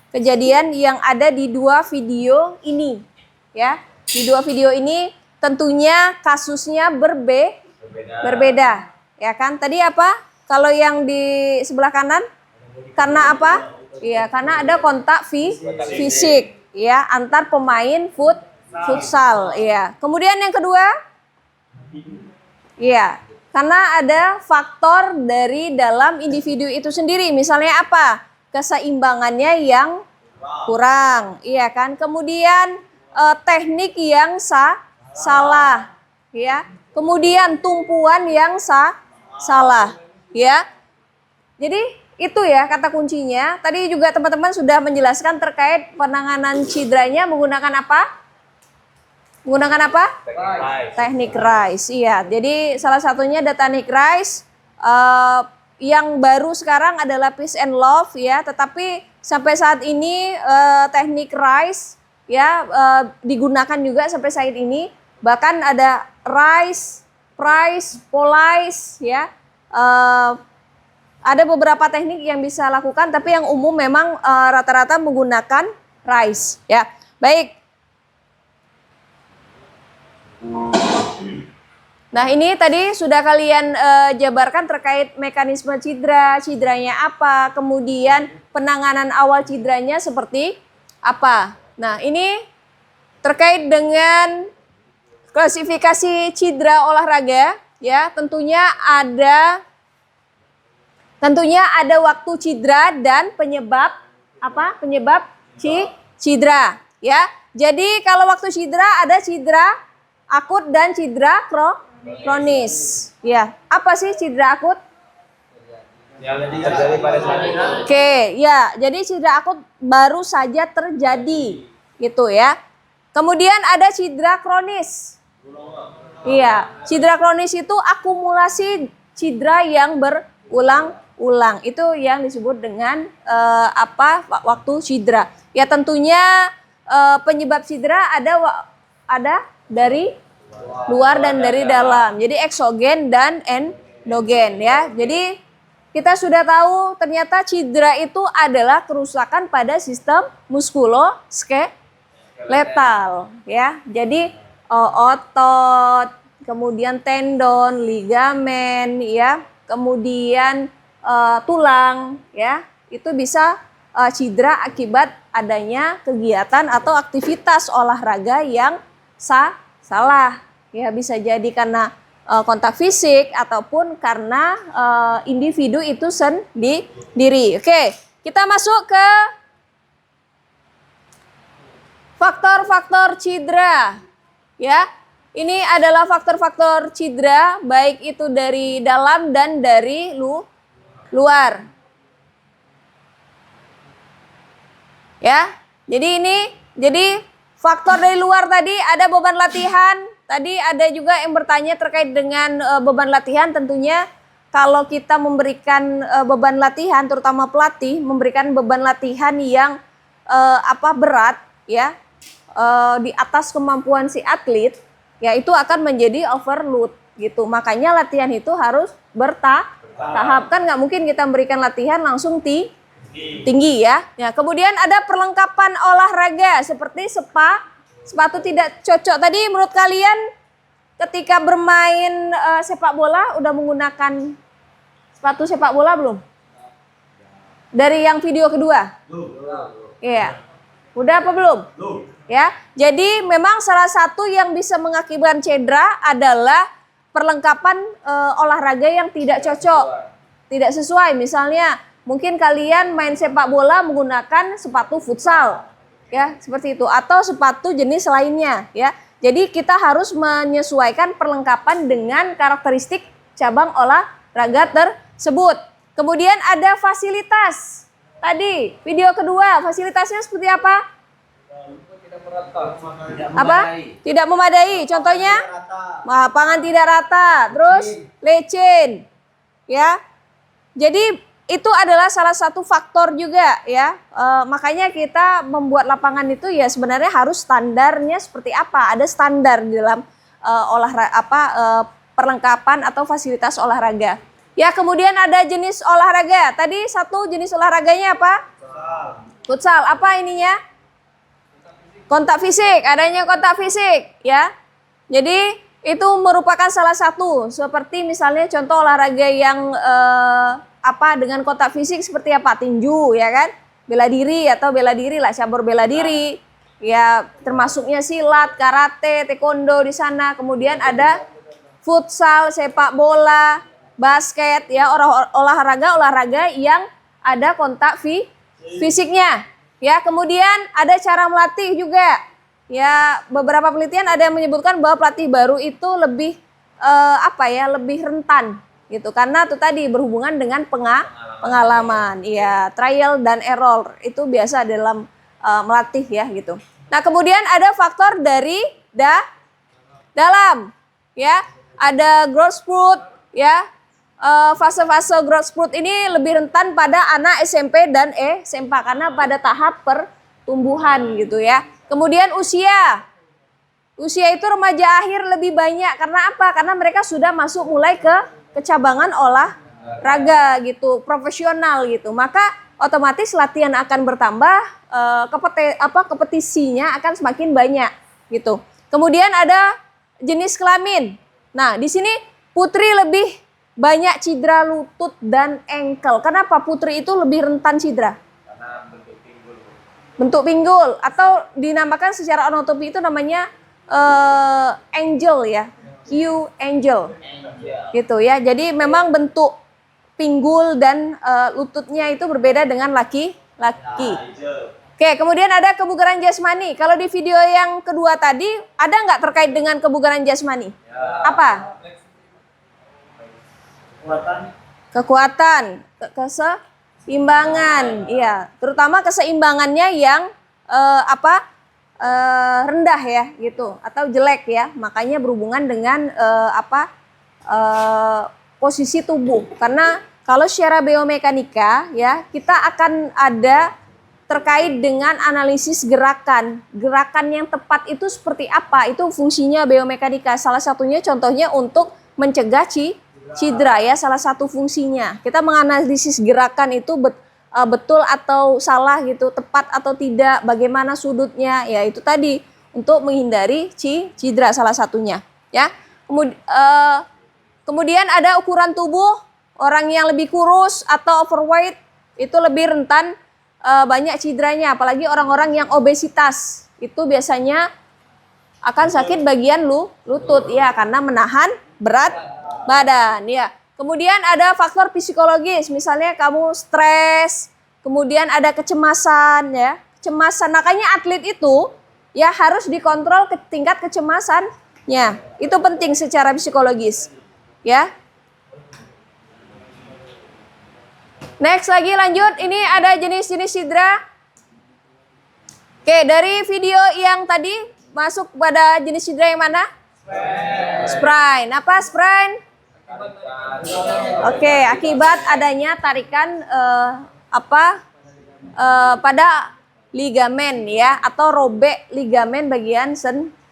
kejadian yang ada di 2 video ini, ya. Di 2 video ini tentunya kasusnya berbeda, ya kan? Tadi apa? Kalau yang di sebelah kanan, karena apa? Iya, karena ada kontak fisik, ya, antar pemain futsal, ya. Kemudian yang kedua, iya, karena ada faktor dari dalam individu itu sendiri. Misalnya apa? Keseimbangannya yang kurang, iya kan? Kemudian teknik yang salah, ya. Kemudian tumpuan yang salah, ya. Jadi itu ya kata kuncinya. Tadi juga teman-teman sudah menjelaskan terkait penanganan cederanya menggunakan apa? Menggunakan apa? Teknik RISE. Iya, jadi salah satunya ada teknik RISE. Yang baru sekarang adalah Peace and Love ya, tetapi sampai saat ini teknik RISE ya digunakan juga sampai saat ini. Bahkan ada RISE, PRISE, POLISE ya. Ada beberapa teknik yang bisa lakukan, tapi yang umum memang rata-rata menggunakan RISE ya. Baik. Nah, ini tadi sudah kalian jabarkan terkait mekanisme cederanya apa, kemudian penanganan awal cederanya seperti apa. Nah, ini terkait dengan klasifikasi cedera olahraga ya, tentunya ada Tentunya ada waktu cedera dan penyebab apa? Penyebab cedera, ya. Jadi kalau waktu cedera ada cedera akut dan cedera kronis. Ya, apa sih cedera akut? Oke, ya. Jadi cedera akut baru saja terjadi, gitu ya. Kemudian ada cedera kronis. Iya, cedera kronis itu akumulasi cedera yang berulang-ulang. Itu yang disebut dengan waktu cedera. Ya tentunya penyebab cedera ada dari luar dan dari dalam. Jadi eksogen dan endogen ya. Jadi kita sudah tahu ternyata cedera itu adalah kerusakan pada sistem muskuloskeletal ya. Jadi otot, kemudian tendon, ligamen ya, kemudian tulang ya. Itu bisa cedera akibat adanya kegiatan atau aktivitas olahraga yang salah ya, bisa jadi karena kontak fisik ataupun karena individu itu sendiri. Oke, kita masuk ke faktor-faktor cedera ya. Ini adalah faktor-faktor cedera baik itu dari dalam dan dari luar. Ya, jadi faktor dari luar tadi ada beban latihan. Tadi ada juga yang bertanya terkait dengan beban latihan. Tentunya kalau kita memberikan beban latihan, terutama pelatih memberikan beban latihan yang berat ya, di atas kemampuan si atlet, ya itu akan menjadi overload gitu. Makanya latihan itu harus bertahap. Kan nggak mungkin kita memberikan latihan langsung tinggi ya. Ya, kemudian ada perlengkapan olahraga seperti sepatu tidak cocok. Tadi menurut kalian ketika bermain sepak bola udah menggunakan sepatu sepak bola belum? Dari yang video kedua? Iya. Udah apa belum? Ya. Jadi memang salah satu yang bisa mengakibatkan cedera adalah perlengkapan olahraga yang tidak cocok, tidak sesuai. Misalnya mungkin kalian main sepak bola menggunakan sepatu futsal, ya seperti itu, atau sepatu jenis lainnya, ya. Jadi kita harus menyesuaikan perlengkapan dengan karakteristik cabang olahraga tersebut. Kemudian ada fasilitas. Tadi video kedua, fasilitasnya seperti apa? Tidak memadai. Contohnya lapangan tidak rata, terus licin, ya. Jadi itu adalah salah satu faktor juga ya. Makanya kita membuat lapangan itu ya sebenarnya harus standarnya seperti apa. Ada standar di dalam perlengkapan atau fasilitas olahraga. Ya, kemudian ada jenis olahraga. Tadi satu jenis olahraganya apa? Futsal. Apa ininya? Kontak fisik. Adanya kontak fisik ya. Jadi itu merupakan salah satu, seperti misalnya contoh olahraga yang dengan kontak fisik seperti apa? Tinju ya kan, bela diri atau bela diri lah, cabur bela diri ya, termasuknya silat, karate, taekwondo di sana. Kemudian ada futsal, sepak bola, basket ya, olahraga yang ada kontak fisiknya ya. Kemudian ada cara melatih juga ya. Beberapa penelitian ada yang menyebutkan bahwa pelatih baru itu lebih lebih rentan gitu, karena itu tadi berhubungan dengan pengalaman, ya trial dan error itu biasa dalam melatih ya gitu. Nah kemudian ada faktor dari dalam ya, ada growth spurt ya, fase-fase growth spurt ini lebih rentan pada anak SMP dan SMA karena pada tahap pertumbuhan gitu ya. Kemudian usia itu remaja akhir lebih banyak, karena apa? Karena mereka sudah masuk mulai ke kecabangan olahraga gitu, profesional gitu, maka otomatis latihan akan bertambah, kompetisinya akan semakin banyak gitu. Kemudian ada jenis kelamin. Nah di sini putri lebih banyak cedera lutut dan engkel. Kenapa putri itu lebih rentan cedera? Karena bentuk pinggul atau dinamakan secara anatomi itu namanya angel ya. Q angel gitu ya. Jadi memang bentuk pinggul dan lututnya itu berbeda dengan laki-laki. Oke, kemudian ada kebugaran jasmani. Kalau di video yang kedua tadi, ada nggak terkait dengan kebugaran jasmani? Apa? Kekuatan, keseimbangan. Iya, terutama keseimbangannya yang rendah ya, gitu, atau jelek ya. Makanya berhubungan dengan posisi tubuh. Karena kalau secara biomekanika ya, kita akan ada terkait dengan analisis gerakan. Gerakan yang tepat itu seperti apa? Itu fungsinya biomekanika. Salah satunya contohnya untuk mencegah cedera ya, salah satu fungsinya. Kita menganalisis gerakan itu betul atau salah gitu, tepat atau tidak, bagaimana sudutnya. Ya itu tadi untuk menghindari cedera salah satunya ya. Kemudian ada ukuran tubuh. Orang yang lebih kurus atau overweight itu lebih rentan banyak cederanya, apalagi orang-orang yang obesitas itu biasanya akan sakit bagian lutut ya, karena menahan berat badan ya. Kemudian ada faktor psikologis, misalnya kamu stres, kemudian ada kecemasan ya, kecemasan. Makanya atlet itu ya harus dikontrol tingkat kecemasannya, itu penting secara psikologis ya. Next lagi lanjut, ini ada jenis-jenis cedera. Oke, dari video yang tadi masuk pada jenis cedera yang mana? Sprain. Apa sprain? Oke, akibat adanya tarikan pada ligamen ya, atau robek ligamen bagian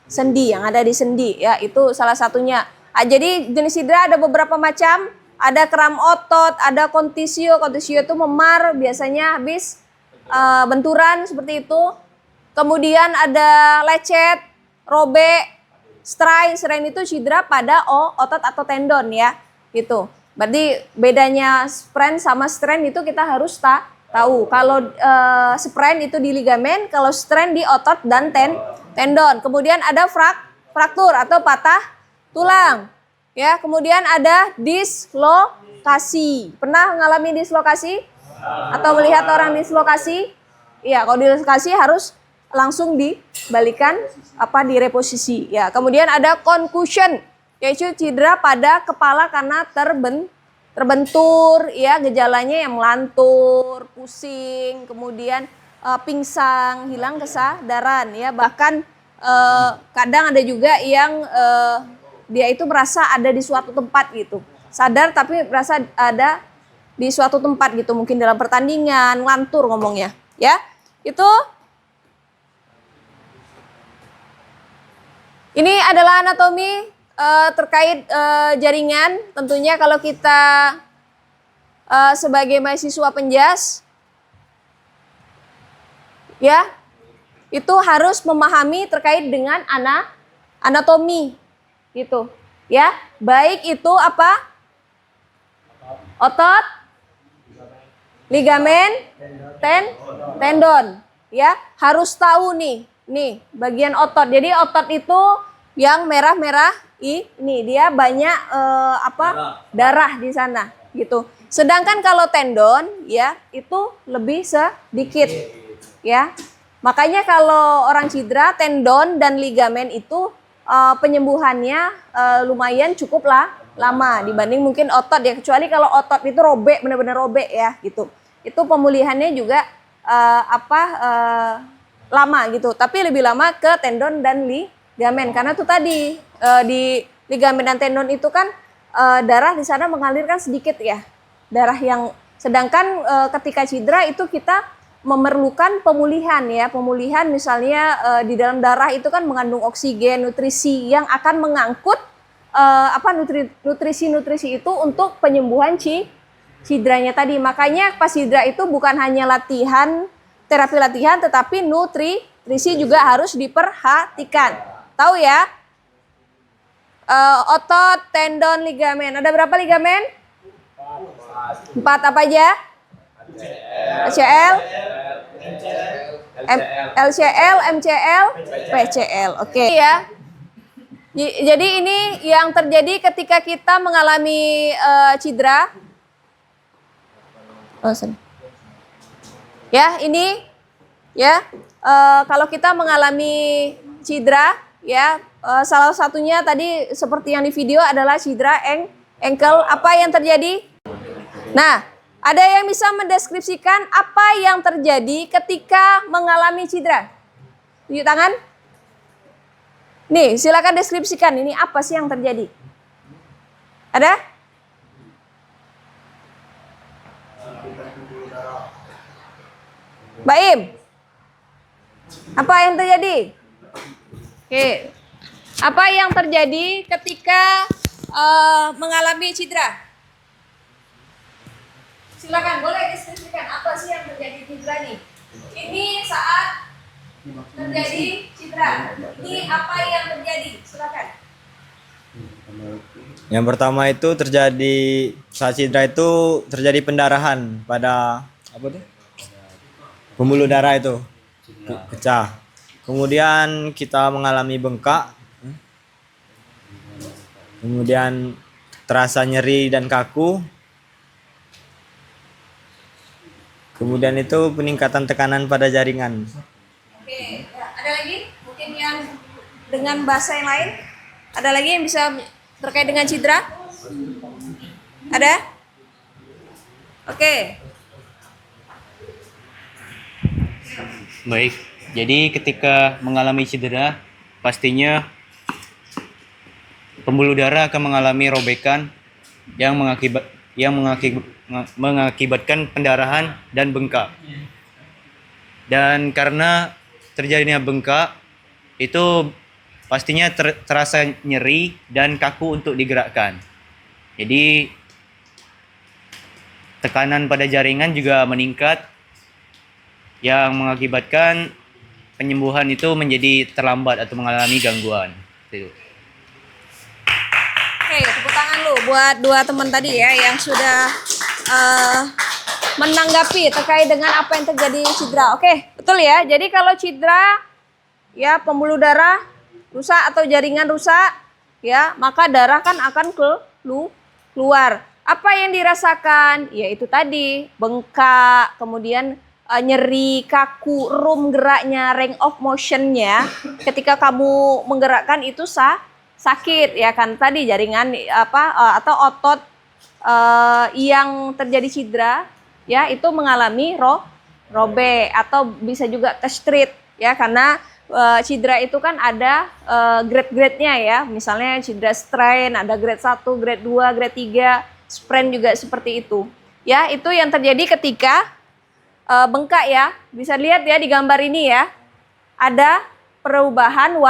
sendi yang ada di sendi ya, itu salah satunya. Jadi jenis cedera ada beberapa macam. Ada kram otot, ada kontisio. Kontisio itu memar, biasanya habis benturan seperti itu. Kemudian ada lecet, robek, strain. Strain itu cedera pada otot atau tendon ya. Gitu. Berarti bedanya sprain sama strain itu kita harus tahu. Kalau sprain itu di ligamen, kalau strain di otot dan tendon. Kemudian ada fraktur atau patah tulang. Ya, kemudian ada dislokasi. Pernah mengalami dislokasi? Atau melihat orang dislokasi? Iya, kalau dislokasi harus langsung dibalikan direposisi. Ya, kemudian ada concussion, yaitu cedera pada kepala karena terbentur, ya, gejalanya yang melantur, pusing, kemudian pingsan, hilang kesadaran, ya, bahkan kadang ada juga yang dia itu merasa ada di suatu tempat gitu, sadar tapi merasa ada di suatu tempat gitu, mungkin dalam pertandingan, ngelantur ngomongnya, ya. Itu ini adalah anatomi terkait jaringan. Tentunya kalau kita sebagai mahasiswa penjas, ya, itu harus memahami terkait dengan anatomi gitu, ya, baik itu apa, otot, ligamen, tendon, ya, harus tahu nih bagian otot. Jadi otot itu yang merah-merah ini dia banyak darah di sana gitu. Sedangkan kalau tendon ya itu lebih sedikit, ya. Makanya kalau orang cedera tendon dan ligamen itu penyembuhannya lumayan cukup lama dibanding mungkin otot ya, kecuali kalau otot itu robek, benar-benar robek ya gitu. Itu pemulihannya juga lama gitu, tapi lebih lama ke tendon dan ligamen karena itu tadi di ligamen dan tendon itu kan darah di sana mengalir kan sedikit ya, darah yang, sedangkan ketika cedera itu kita memerlukan pemulihan ya, pemulihan misalnya di dalam darah itu kan mengandung oksigen, nutrisi yang akan mengangkut nutrisi-nutrisi itu untuk penyembuhan cederanya tadi. Makanya pas cedera itu bukan hanya terapi latihan, tetapi nutrisi juga harus diperhatikan. Tahu ya? Otot, tendon, ligamen. Ada berapa ligamen? 4 apa aja? LCL, LCL, MCL, PCL. Oke ya. Jadi ini yang terjadi ketika kita mengalami cedera. Oh, sorry. Ya, ini ya kalau kita mengalami cedera ya, salah satunya tadi seperti yang di video adalah cedera ankle. Apa yang terjadi? Nah, ada yang bisa mendeskripsikan apa yang terjadi ketika mengalami cedera? Tunjuk tangan. Nih, silakan deskripsikan ini apa sih yang terjadi? Ada? Baim, apa yang terjadi? Oke, apa yang terjadi ketika mengalami cedera? Silakan, boleh deskripsikan apa sih yang terjadi cedera nih? Ini saat terjadi cedera. Ini apa yang terjadi? Silakan. Yang pertama itu terjadi saat cedera itu terjadi pendarahan pada apa tuh? Pembuluh darah itu pecah. Kemudian kita mengalami bengkak. Kemudian terasa nyeri dan kaku. Kemudian itu peningkatan tekanan pada jaringan. Oke, ya, ada lagi? Mungkin yang dengan bahasa yang lain? Ada lagi yang bisa terkait dengan cedera? Ada? Oke. Baik, jadi ketika mengalami cedera, pastinya pembuluh darah akan mengalami robekan yang mengakibatkan pendarahan dan bengkak. Dan karena terjadinya bengkak, itu pastinya terasa nyeri dan kaku untuk digerakkan. Jadi tekanan pada jaringan juga meningkat, yang mengakibatkan penyembuhan itu menjadi terlambat atau mengalami gangguan. Itu. Oke, tepuk tangan lu buat dua teman tadi ya yang sudah menanggapi terkait dengan apa yang terjadi cedera. Oke, betul ya. Jadi kalau cedera ya pembuluh darah rusak atau jaringan rusak ya, maka darah kan akan keluar. Apa yang dirasakan? Ya itu tadi, bengkak, kemudian nyeri, kaku, room geraknya, range of motionnya ketika kamu menggerakkan itu sakit ya kan, tadi jaringan atau otot yang terjadi cedera ya itu mengalami robek atau bisa juga kestrit ya, karena cedera itu kan ada grade-grade-nya ya, misalnya cedera strain ada grade 1, grade 2, grade 3, sprain juga seperti itu ya. Itu yang terjadi ketika bengkak ya, bisa lihat ya di gambar ini ya, ada perubahan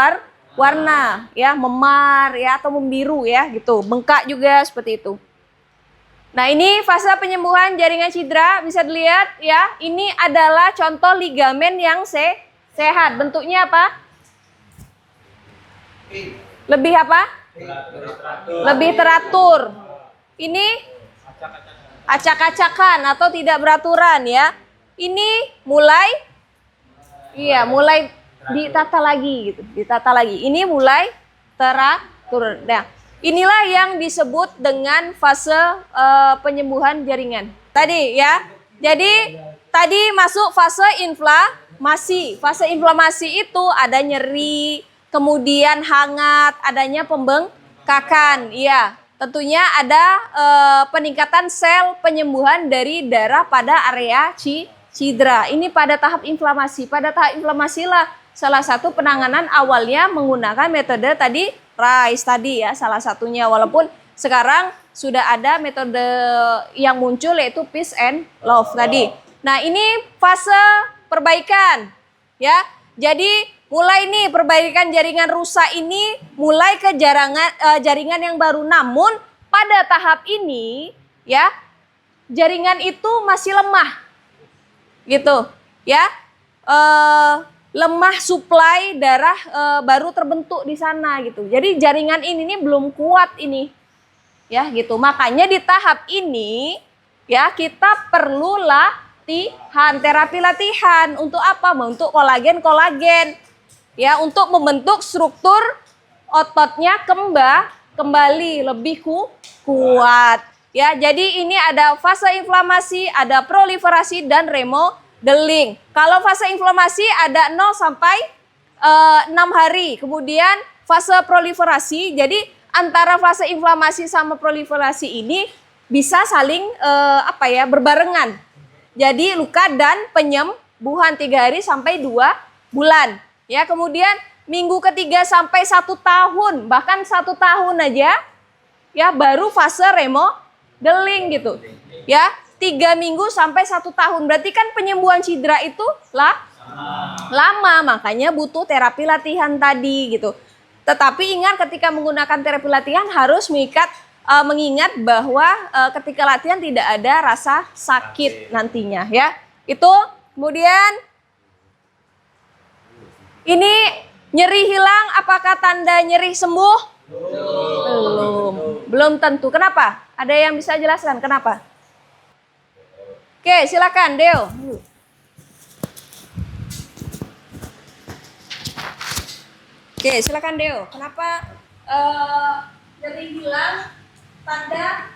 warna ya, memar ya atau membiru ya gitu, bengkak juga seperti itu. Nah ini fase penyembuhan jaringan cedera, bisa dilihat ya, ini adalah contoh ligamen yang sehat. Bentuknya apa? Lebih apa? Lebih teratur. Ini acak-acakan atau tidak beraturan ya. Ini mulai ditata lagi gitu, ditata lagi. Ini mulai teratur. Nah, inilah yang disebut dengan fase penyembuhan jaringan. Tadi ya. Jadi tadi masuk fase inflamasi. Fase inflamasi itu ada nyeri, kemudian hangat, adanya pembengkakan. Iya, tentunya ada peningkatan sel penyembuhan dari darah pada area cedera. Ini pada tahap inflamasi. Pada tahap inflamasi lah salah satu penanganan awalnya menggunakan metode tadi RICE tadi ya, salah satunya, walaupun sekarang sudah ada metode yang muncul yaitu Peace and Love tadi. Nah, ini fase perbaikan ya. Jadi mulai nih perbaikan jaringan rusak ini mulai ke jaringan yang baru, namun pada tahap ini ya jaringan itu masih lemah. Gitu ya, lemah suplai darah baru terbentuk di sana gitu. Jadi jaringan ini belum kuat ini ya gitu. Makanya di tahap ini ya kita perlu latihan, terapi latihan untuk apa? Untuk kolagen ya, untuk membentuk struktur ototnya kembali lebih kuat. Ya, jadi ini ada fase inflamasi, ada proliferasi dan remodeling. Kalau fase inflamasi ada 0 sampai 6 hari. Kemudian fase proliferasi, jadi antara fase inflamasi sama proliferasi ini bisa saling berbarengan. Jadi luka dan penyembuhan 3 hari sampai 2 bulan. Ya, kemudian minggu ketiga sampai 1 tahun, bahkan 1 tahun aja ya baru fase remodeling gitu. Ya, 3 minggu sampai 1 tahun. Berarti kan penyembuhan cedera itu lama, makanya butuh terapi latihan tadi gitu. Tetapi ingat ketika menggunakan terapi latihan harus mengingat bahwa ketika latihan tidak ada rasa sakit nantinya ya. Itu kemudian ini nyeri hilang, apakah tanda nyeri sembuh? Belum tentu. Kenapa? Ada yang bisa jelaskan kenapa? Oke, silakan Deo. Oke, silakan Deo. Kenapa nyeri hilang tanda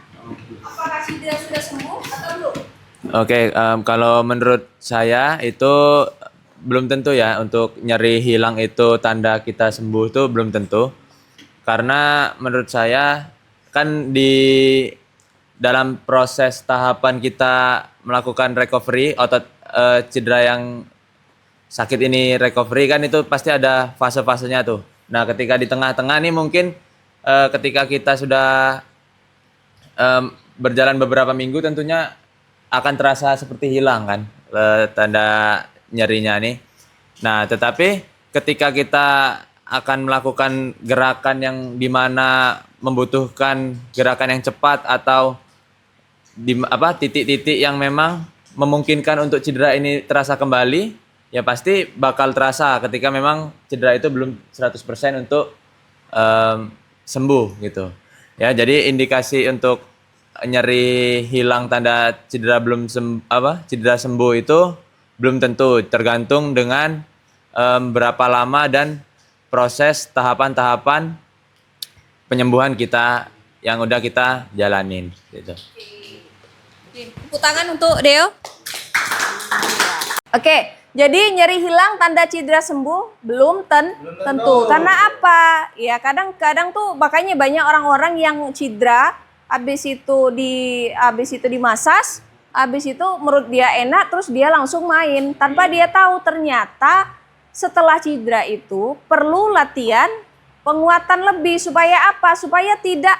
apakah cedera sudah sembuh atau belum? Oke, kalau menurut saya itu belum tentu ya, untuk nyeri hilang itu tanda kita sembuh itu belum tentu. Karena menurut saya kan di dalam proses tahapan kita melakukan recovery, otot cedera yang sakit ini recovery kan itu pasti ada fase-fasenya tuh. Nah, ketika di tengah-tengah nih mungkin ketika kita sudah berjalan beberapa minggu tentunya akan terasa seperti hilang kan tanda nyerinya nih. Nah, tetapi ketika kita akan melakukan gerakan yang dimana membutuhkan gerakan yang cepat atau titik-titik yang memang memungkinkan untuk cedera ini terasa kembali, ya pasti bakal terasa ketika memang cedera itu belum 100% untuk sembuh gitu. Ya, jadi indikasi untuk nyeri hilang tanda cedera cedera sembuh itu belum tentu, tergantung dengan berapa lama dan proses tahapan-tahapan penyembuhan kita yang udah kita jalanin gitu. Tepuk tangan untuk Deo. Oke, jadi nyeri hilang tanda cedera sembuh belum tentu. Karena apa? Ya kadang-kadang tuh makanya banyak orang-orang yang cedera habis itu dimasas, habis itu menurut dia enak, terus dia langsung main tanpa dia tahu ternyata setelah cedera itu perlu latihan penguatan lebih supaya apa? Supaya tidak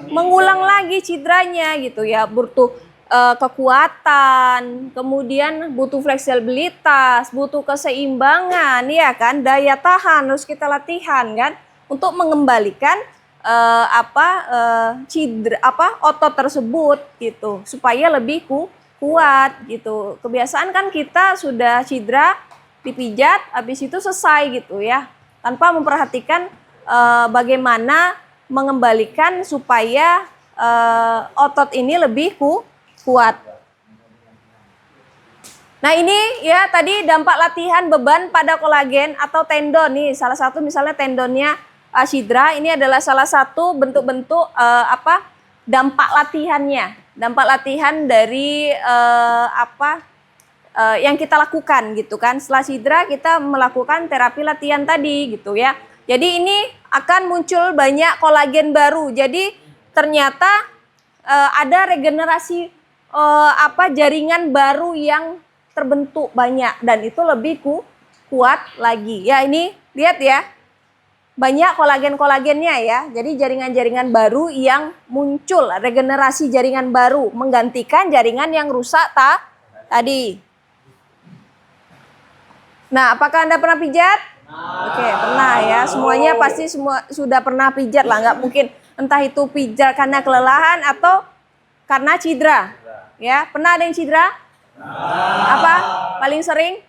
mengulang lagi cederanya gitu ya. Butuh kekuatan, kemudian butuh fleksibilitas, butuh keseimbangan ya kan, daya tahan harus kita latihan kan untuk mengembalikan otot tersebut gitu supaya lebih kuat gitu. Kebiasaan kan kita sudah cedera dipijat habis itu selesai gitu ya, tanpa memperhatikan bagaimana mengembalikan supaya otot ini lebih kuat. Nah ini ya tadi dampak latihan beban pada kolagen atau tendon nih, salah satu misalnya tendonnya cedera, ini adalah salah satu bentuk-bentuk dampak latihannya, dampak latihan dari yang kita lakukan gitu kan. Setelah cedera kita melakukan terapi latihan tadi gitu ya. Jadi ini akan muncul banyak kolagen baru. Jadi ternyata ada regenerasi jaringan baru yang terbentuk banyak dan itu lebih kuat lagi. Ya ini lihat ya. Banyak kolagen-kolagennya ya. Jadi jaringan-jaringan baru yang muncul, regenerasi jaringan baru menggantikan jaringan yang rusak tadi. Nah, apakah Anda pernah pijat? Oke, pernah ya. Semuanya pasti sudah pernah pijat lah, nggak mungkin entah itu pijat karena kelelahan atau karena cedera. Ya, pernah ada yang cedera? Apa? Paling sering?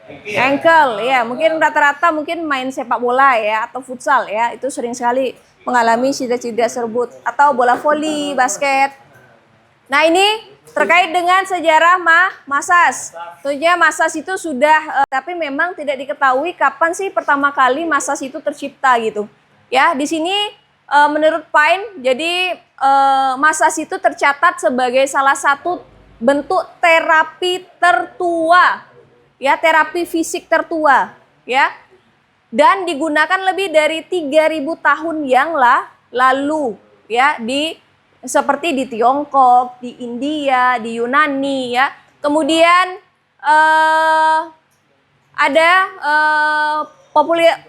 Ankle ya, mungkin rata-rata mungkin main sepak bola ya atau futsal ya, itu sering sekali mengalami cedera-cedera tersebut, atau bola voli, basket. Nah ini terkait dengan sejarah masas. Tentunya masas itu sudah tapi memang tidak diketahui kapan sih pertama kali masas itu tercipta gitu. Ya, di sini menurut Pine, jadi masas itu tercatat sebagai salah satu bentuk terapi tertua, ya, terapi fisik tertua, ya, dan digunakan lebih dari 3.000 tahun yang lalu, ya, seperti di Tiongkok, di India, di Yunani, ya. Kemudian ada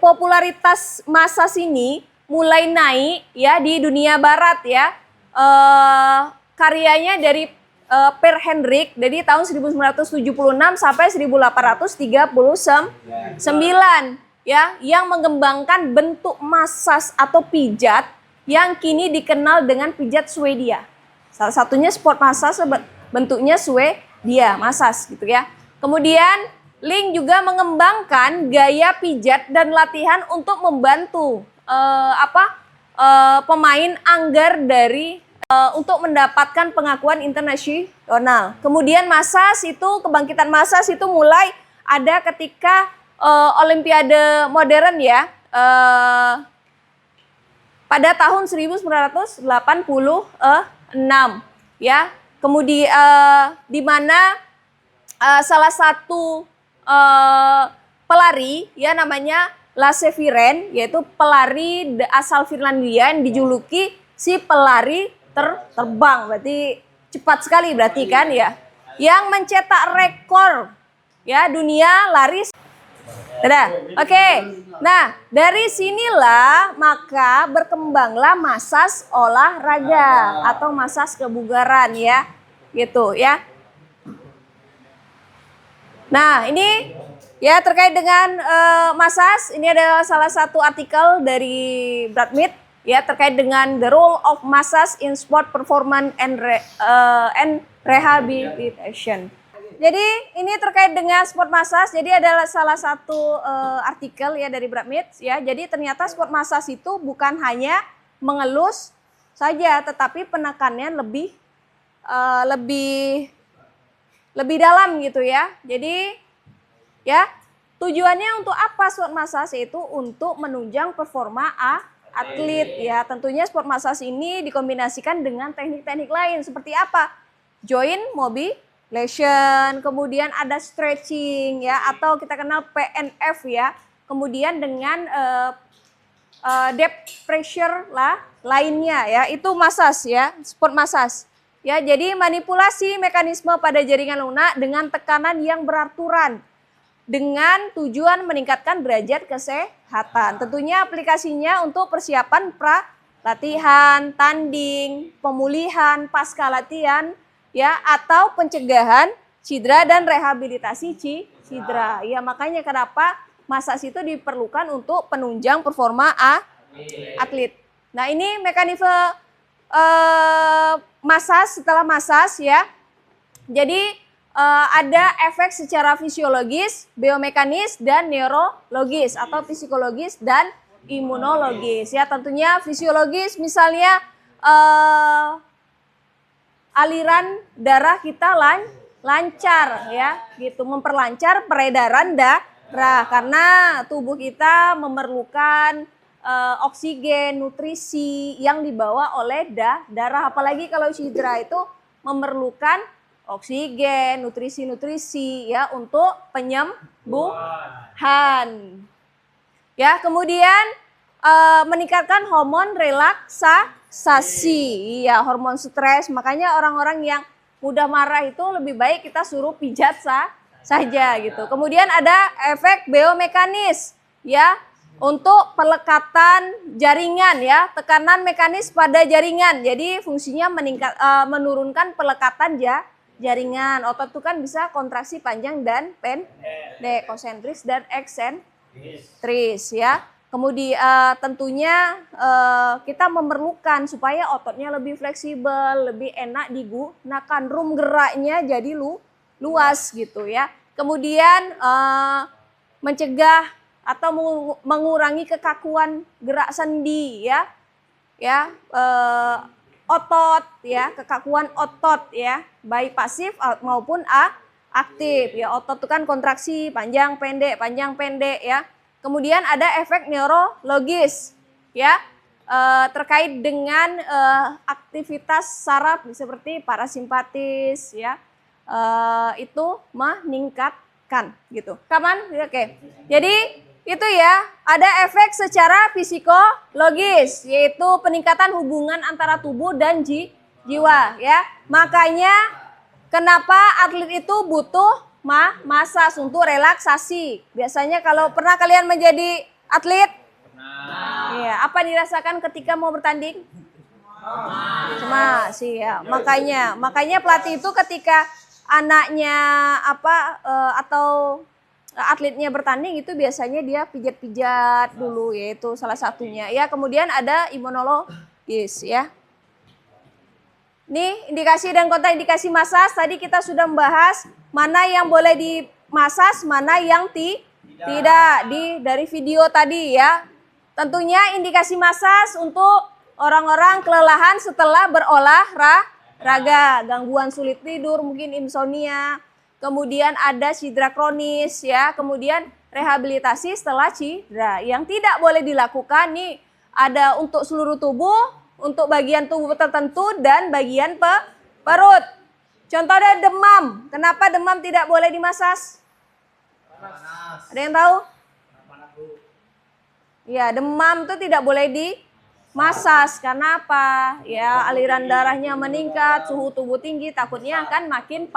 popularitas masas ini mulai naik, ya, di dunia barat, ya. Karyanya dari Per Hendrik dari tahun 1976 sampai 1839, ya, yang mengembangkan bentuk masas atau pijat yang kini dikenal dengan pijat Swedia. Salah satunya sport masas bentuknya Swedia, masas gitu, ya. Kemudian Ling juga mengembangkan gaya pijat dan latihan untuk membantu pemain anggar untuk mendapatkan pengakuan internasional. Kemudian kebangkitan masas itu mulai ada ketika Olimpiade modern, ya, pada tahun 1986, ya. Kemudian di mana salah satu pelari, ya, namanya Lasse Viren, yaitu pelari asal Finlandia yang dijuluki si pelari terbang, berarti cepat sekali berarti kan, ya, yang mencetak rekor, ya, dunia lari. Oke. Nah, dari sinilah maka berkembanglah masas olahraga atau masas kebugaran, ya, gitu, ya. Nah, ini, ya, terkait dengan masas, ini adalah salah satu artikel dari Brad Mead, ya, terkait dengan the role of massage in sport performance and rehabilitation. Jadi ini terkait dengan sport massage. Jadi adalah salah satu artikel, ya, dari Brad Mead, ya. Jadi ternyata sport massage itu bukan hanya mengelus saja, tetapi penekannya lebih dalam gitu, ya. Jadi, ya, tujuannya untuk apa sport massage itu? Untuk menunjang performa atlet, ya. Tentunya sport massage ini dikombinasikan dengan teknik-teknik lain seperti apa? Joint mobilization, kemudian ada stretching, ya, atau kita kenal PNF, ya. Kemudian dengan depth pressure lainnya, ya. Itu massage, ya, sport massage. Ya, jadi manipulasi mekanisme pada jaringan lunak dengan tekanan yang beraturan dengan tujuan meningkatkan derajat kesehatan. Tentunya aplikasinya untuk persiapan latihan, tanding, pemulihan pasca latihan, ya, atau pencegahan cedera dan rehabilitasi cedera. Ya, makanya kenapa massage itu diperlukan untuk penunjang performa atlet. Nah, ini mekanisme massage setelah massage, ya. Jadi ada efek secara fisiologis, biomekanis, dan neurologis atau psikologis dan imunologis, ya. Tentunya fisiologis, misalnya aliran darah kita lancar, ya, gitu, memperlancar peredaran darah karena tubuh kita memerlukan oksigen, nutrisi yang dibawa oleh darah, apalagi kalau cedera itu memerlukan oksigen, nutrisi-nutrisi, ya, untuk penyembuhan. Ya, kemudian meningkatkan hormon relaksasi, ya, hormon stres. Makanya orang-orang yang mudah marah itu lebih baik kita suruh pijat saja gitu. Kemudian ada efek biomekanis, ya, untuk pelekatan jaringan, ya, tekanan mekanis pada jaringan. Jadi fungsinya menurunkan pelekatan jaringan. Otot itu kan bisa kontraksi panjang dan pendek, konsentris dan eksentris, ya. Kemudian tentunya kita memerlukan supaya ototnya lebih fleksibel, lebih enak digunakan, room geraknya jadi luas gitu, ya. Kemudian mencegah atau mengurangi kekakuan gerak sendi, ya, otot, ya, kekakuan otot, ya, baik pasif maupun aktif, ya. Otot itu kan kontraksi panjang pendek, ya. Kemudian ada efek neurologis, ya, terkait dengan aktivitas saraf seperti parasimpatis ya. Itu meningkatkan gitu. Kapan? Oke. Jadi itu ya, ada efek secara psikologis, yaitu peningkatan hubungan antara tubuh dan jiwa ya. Makanya kenapa atlet itu butuh massage untuk relaksasi. Biasanya kalau pernah kalian menjadi atlet? Iya, apa dirasakan ketika mau bertanding? Cemas, ya. Makanya pelatih itu ketika anaknya atau atletnya bertanding itu biasanya dia pijat-pijat dulu, yaitu salah satunya ya. Kemudian ada imunologis ya. Nih indikasi dan kontraindikasi massage tadi kita sudah membahas mana yang boleh dimasas, mana yang tidak dari video tadi ya. Tentunya indikasi massage untuk orang-orang kelelahan setelah berolahraga, gangguan sulit tidur, mungkin insomnia. Kemudian ada cedera kronis ya, kemudian rehabilitasi setelah cedera. Yang tidak boleh dilakukan nih ada untuk seluruh tubuh, untuk bagian tubuh tertentu dan bagian perut. Contohnya demam. Kenapa demam tidak boleh dimasas? Ada yang tahu? Ya, demam itu tidak boleh dimasas. Karena apa? Ya, aliran darahnya meningkat, suhu tubuh tinggi, takutnya akan makin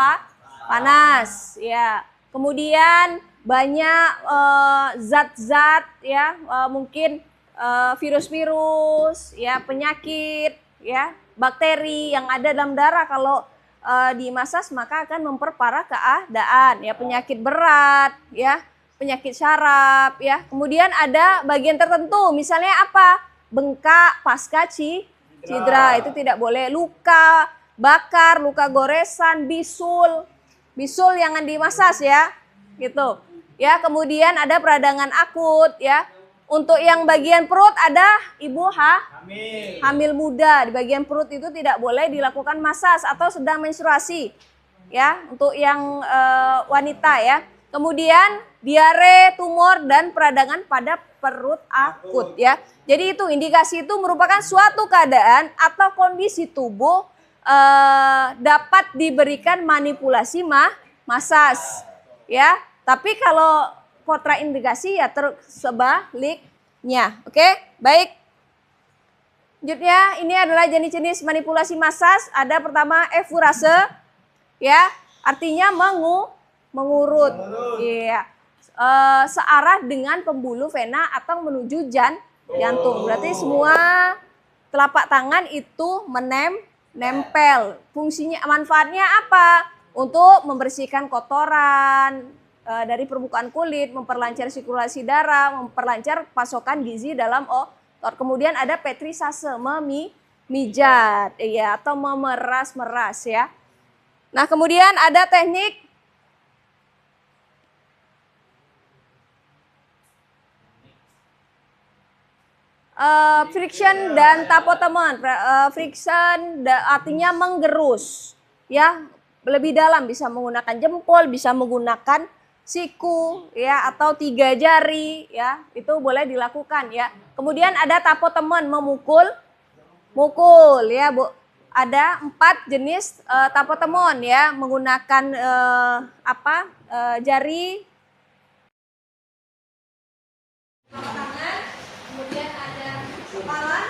panas ya. Kemudian banyak zat-zat ya, mungkin virus-virus ya, penyakit ya, bakteri yang ada dalam darah kalau dimasas maka akan memperparah keadaan ya, penyakit berat ya, penyakit syaraf ya. Kemudian ada bagian tertentu misalnya apa? Bengkak pasca cedera itu tidak boleh, luka bakar, luka goresan, bisul jangan dimasas ya, gitu. Ya, kemudian ada peradangan akut ya. Untuk yang bagian perut ada ibu hamil muda, di bagian perut itu tidak boleh dilakukan masas atau sedang menstruasi. Ya, untuk yang wanita ya. Kemudian diare, tumor dan peradangan pada perut akut ya. Jadi itu indikasi itu merupakan suatu keadaan atau kondisi tubuh dapat diberikan manipulasi massage ya. Tapi kalau kontraindikasi ya sebaliknya. Oke, baik. Selanjutnya ini adalah jenis-jenis manipulasi massage. Ada pertama effurase ya, artinya mengurut. Iya. Searah dengan pembuluh vena atau menuju jantung. Berarti semua telapak tangan itu nempel. Fungsinya, manfaatnya apa? Untuk membersihkan kotoran dari permukaan kulit, memperlancar sirkulasi darah, memperlancar pasokan gizi dalam otot. Kemudian ada petrisase, memijat ya, atau memeras-meras ya. Nah, kemudian ada teknik friction dan tapotemen. Friction artinya menggerus ya, lebih dalam, bisa menggunakan jempol, bisa menggunakan siku ya, atau 3 jari ya, itu boleh dilakukan ya. Kemudian ada tapotemen, mukul ya Bu. Ada 4 jenis tapotemen ya, menggunakan jari, kemudian ada kepala,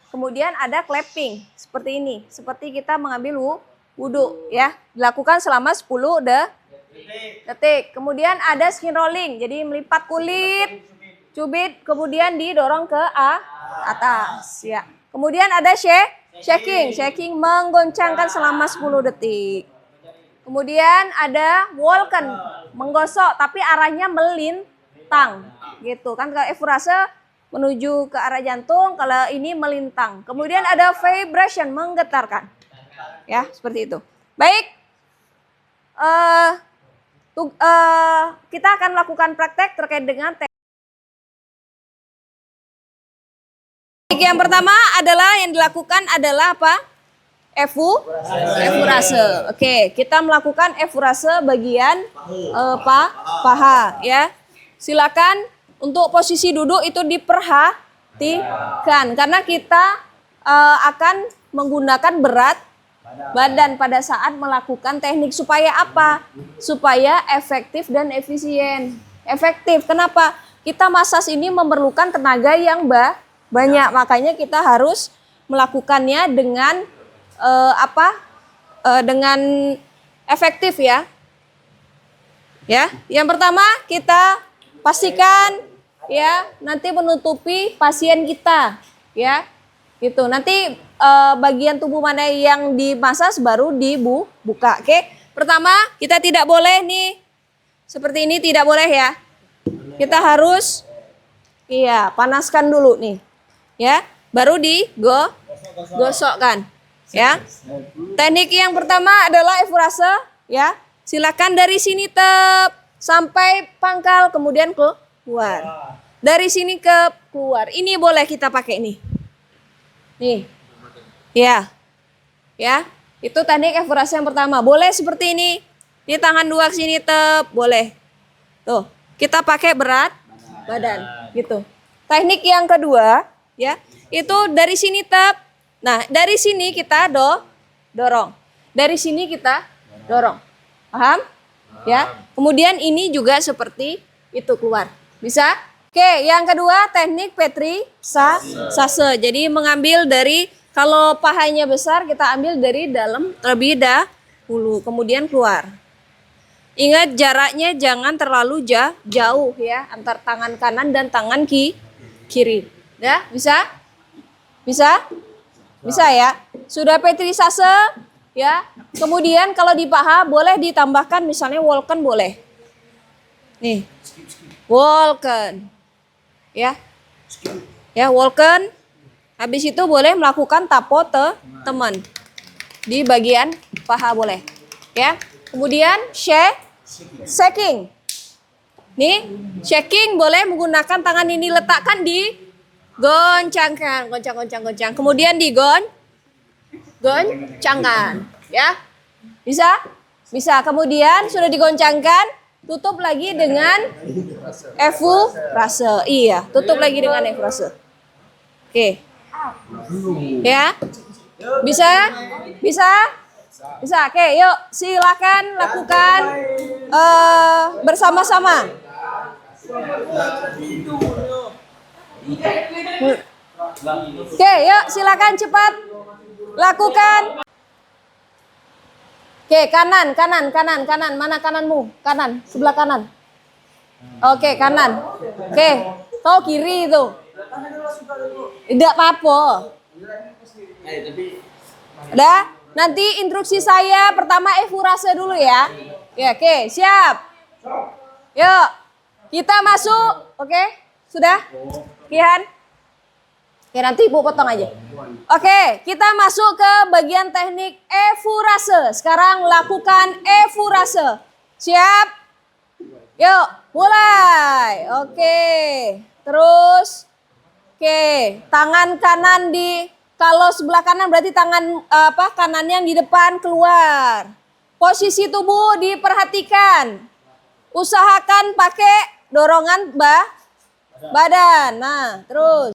kemudian ada clapping seperti ini, seperti kita mengambil wudhu ya, dilakukan selama 10 detik. Kemudian ada skin rolling, jadi melipat kulit, cubit, kemudian didorong ke atas ya. Kemudian ada shaking menggoncangkan selama 10 detik. Kemudian ada walken, menggosok tapi arahnya melintang gitu kan. Kalau effurase menuju ke arah jantung, kalau ini melintang. Kemudian ada vibration, menggetarkan. Ya, seperti itu. Baik. Kita akan melakukan praktek terkait dengan teknik. Yang pertama adalah yang dilakukan adalah apa? Effurase. Oke, kita melakukan effurase bagian paha ya. Silakan untuk posisi duduk itu karena kita akan menggunakan berat badan pada saat melakukan teknik. Supaya apa? Supaya efektif dan efisien. Efektif, kenapa? Kita massage ini memerlukan tenaga yang banyak, makanya kita harus melakukannya dengan dengan efektif ya. Ya, yang pertama kita pastikan ya nanti menutupi pasien kita ya. Gitu. Nanti bagian tubuh mana yang dimasas baru dibuka. Oke. Pertama, kita tidak boleh nih seperti ini, tidak boleh ya. Kita harus panaskan dulu nih. Ya, baru digosokkan ya. Teknik yang pertama adalah efurase ya. Silakan dari sini sampai pangkal, kemudian keluar. Dari sini ke keluar. Ini boleh kita pakai nih. Nih. Ya. Ya. Itu teknik efurase yang pertama. Boleh seperti ini. Di tangan dua ke sini boleh. Tuh, kita pakai berat badan gitu. Teknik yang kedua ya, itu dari sini Nah, dari sini kita dorong. Dari sini kita dorong. Paham? Ya. Kemudian ini juga seperti itu keluar. Bisa? Oke, yang kedua teknik Petri Sase. Jadi mengambil dari, kalau pahanya besar kita ambil dari dalam terlebih dahulu, kemudian keluar. Ingat jaraknya jangan terlalu jauh ya antar tangan kanan dan tangan kiri. Ya, bisa? Bisa? Bisa ya. Sudah Petri Sase ya. Kemudian kalau di paha boleh ditambahkan misalnya Walken boleh. Nih. Walken. Ya. Ya, Walken. Habis itu boleh melakukan tapo teman. Di bagian paha boleh. Ya. Kemudian shaking. Nih, shaking boleh menggunakan tangan ini, letakkan di goncangkan, goncang. Kemudian goncangkan, ya. Bisa? Bisa. Kemudian sudah digoncangkan, tutup lagi dengan efurase. Iya, tutup lagi dengan efurase. Oke. Ya. Bisa? Bisa? Bisa. Oke, yuk silakan lakukan bersama-sama. Oke, yuk silakan cepat lakukan. Oke, kanan. Mana kananmu? Kanan, sebelah kanan. Oke, kanan. Oke, kau kiri itu. Tidak apa-apa. Udah? Nanti instruksi saya pertama efurase dulu ya. Ya, oke, siap. Yuk, kita masuk. Oke, sudah? Kian? Oke, nanti Ibu potong aja. Oke, kita masuk ke bagian teknik efurase. Sekarang lakukan efurase. Siap? Yuk, mulai. Oke, terus. Oke, tangan kanan kalau sebelah kanan berarti tangan kanan yang di depan keluar. Posisi tubuh diperhatikan. Usahakan pakai dorongan badan. Nah, terus.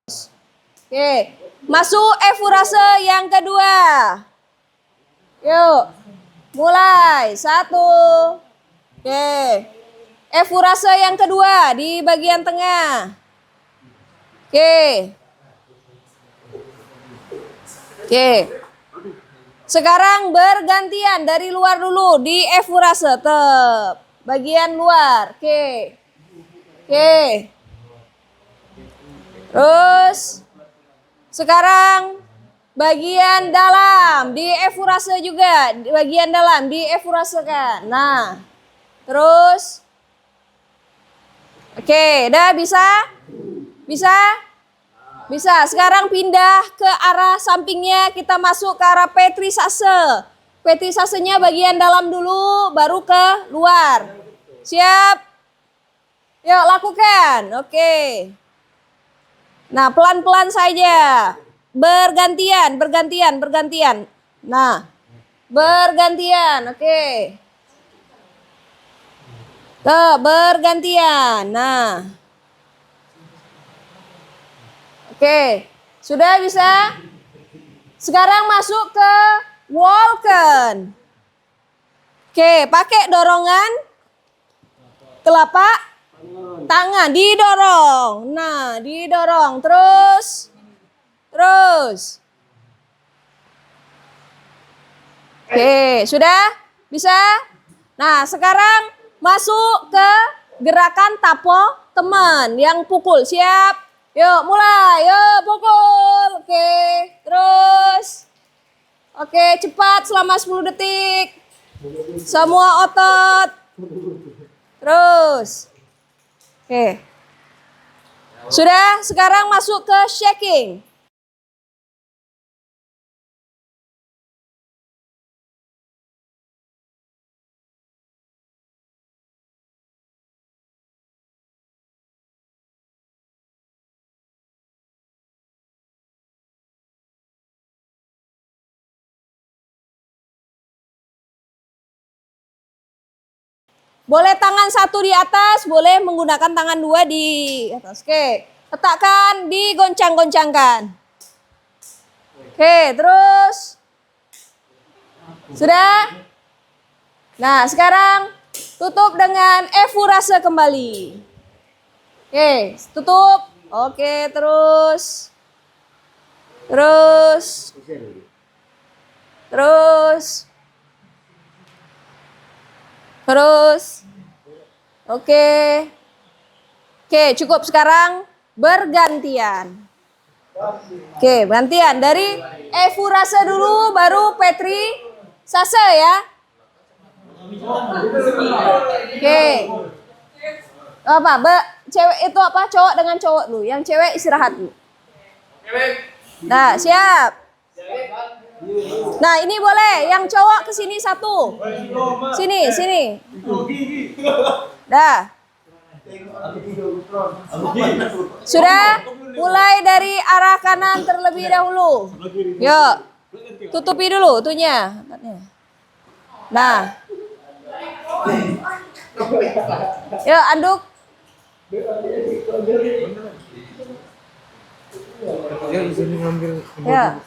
Oke, masuk efurase yang kedua. Yuk, mulai. 1. Oke, efurase yang kedua di bagian tengah. Oke. Oke. Sekarang bergantian dari luar dulu di efurase. Bagian luar. Oke. Oke. Terus sekarang bagian dalam di efurase juga, di bagian dalam di efurasekan. Nah, terus, oke, udah bisa, bisa, bisa. Sekarang pindah ke arah sampingnya, kita masuk ke arah petrisase. Petrisasenya bagian dalam dulu, baru ke luar. Siap? Yuk lakukan. Oke. Nah, pelan-pelan saja. Bergantian, bergantian, bergantian. Nah, bergantian. Oke. Bergantian. Nah. Oke. Sudah bisa? Sekarang masuk ke walken. Oke, pakai dorongan telapak tangan, didorong. Nah, didorong terus. Terus. Oke, sudah? Bisa? Nah, sekarang masuk ke gerakan tapo teman yang pukul. Siap? Yuk, mulai. Yuk, pukul. Oke, terus. Oke, cepat selama 10 detik. Semua otot. Terus. Oke. Sudah, sekarang masuk ke shaking. Boleh tangan satu di atas, boleh menggunakan tangan dua di atas. Oke, letakkan, digoncang-goncangkan. Oke, terus. Sudah? Nah, sekarang tutup dengan efurase kembali. Oke, tutup. Oke, terus. Terus. Terus. Terus, oke, cukup. Sekarang bergantian. Oke, gantian dari efurase dulu, baru petrisase ya. Oke, apa? Cewek itu apa? Cowok dengan cowok dulu. Yang cewek istirahat dulu. Nah, siap. Nah, ini boleh. Yang cowok ke sini satu. Sini, sini. Dah. Sudah? Mulai dari arah kanan terlebih dahulu. Yuk. Tutupi dulu tunya. Nah. Yuk, anduk. Ya.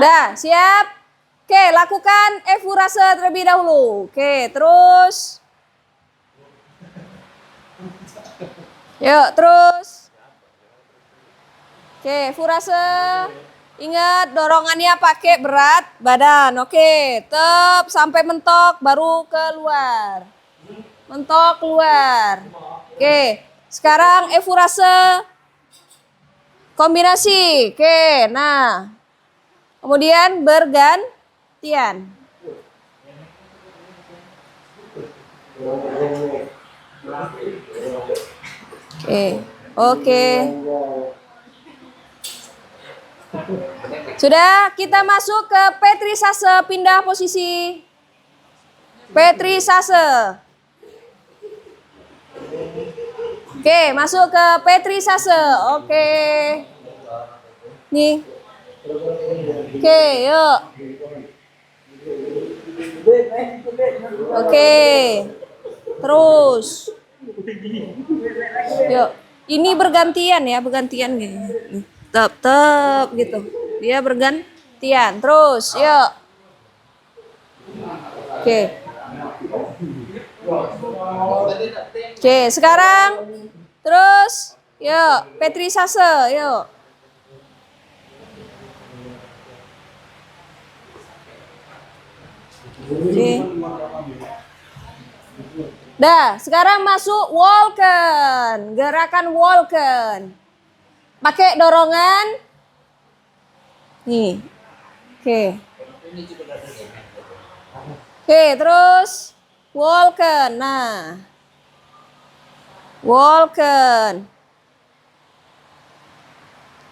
Dah, siap? Oke, lakukan efurase terlebih dahulu. Oke, terus. Yuk, terus. Oke, efurase. Ingat, dorongannya pakai berat badan. Oke, tep sampai mentok, baru keluar. Mentok, keluar. Oke, sekarang efurase. Kombinasi, oke, nah, kemudian bergantian. Oke. Sudah, kita masuk ke petrisase, pindah posisi. Petrisase. Oke, masuk ke petrisase. Oke. Nih. Oke, yuk. Oke. Terus. Yuk, ini bergantian ya, bergantian gitu. Tep gitu. Dia bergantian. Terus, yuk. Oke. Oke, sekarang terus yuk, Petri Sase, yuk. Oke. Dah, sekarang masuk walken, gerakan walken. Pakai dorongan. Nih. Oke. Oke, terus walken. Nah. Walken.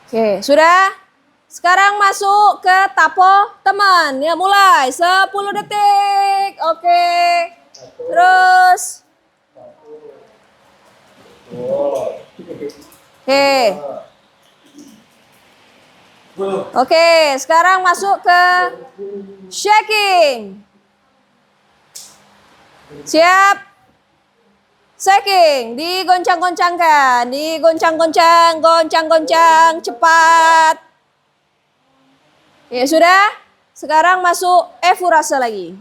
Oke, sudah? Sekarang masuk ke tapo teman. Ya, mulai 10 detik. Oke. Terus. Oke. Oke, sekarang masuk ke shaking. Siap? Shaking, digoncang-goncangkan, digoncang-goncang, goncang-goncang, cepat. Ya sudah, sekarang masuk efurase lagi.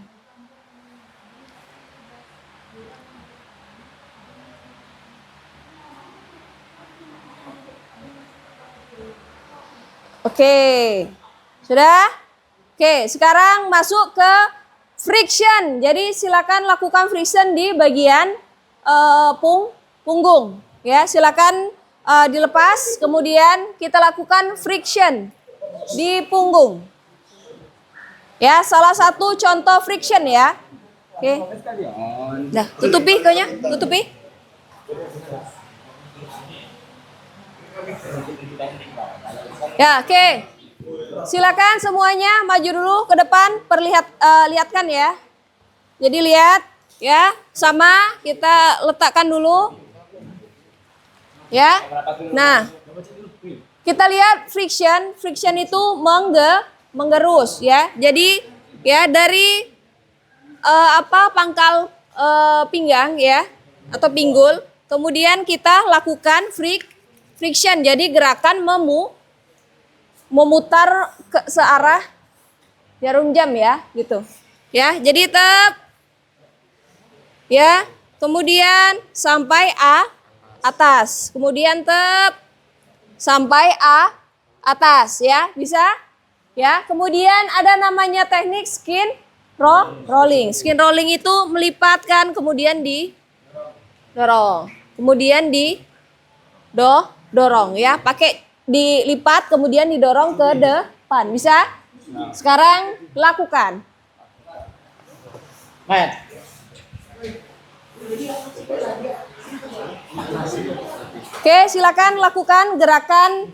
Oke, sudah? Oke, sekarang masuk ke friction. Jadi silakan lakukan friction di bagian punggung. Ya, silakan dilepas. Kemudian kita lakukan friction di punggung. Ya, salah satu contoh friction ya. Oke. Nah, tutupi kaunya, tutupi. Ya, oke. Silakan semuanya maju dulu ke depan, lihatkan ya. Jadi lihat ya, sama kita letakkan dulu. Ya. Nah, kita lihat friction. Friction itu menggerus ya. Jadi ya dari pangkal pinggang ya atau pinggul, kemudian kita lakukan friction. Jadi gerakan memutar ke searah jarum jam ya, gitu. Ya, jadi ya, kemudian sampai atas, kemudian sampai atas ya, bisa? Ya, kemudian ada namanya teknik skin rolling. Skin rolling itu melipatkan kemudian didorong. Kemudian dorong ya, pakai dilipat kemudian didorong ke depan. Bisa? Sekarang lakukan. Oke, silakan lakukan gerakan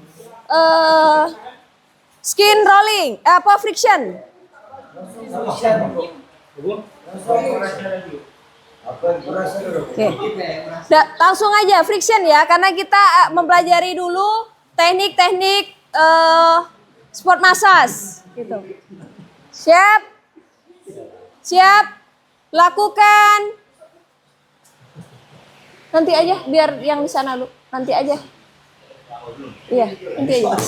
skin rolling, friction. Oke. Langsung aja friction ya, karena kita mempelajari dulu teknik-teknik sport massage gitu. Siap? Siap? Lakukan. Nanti aja biar yang di sana dulu. Nanti aja. Iya, nanti aja.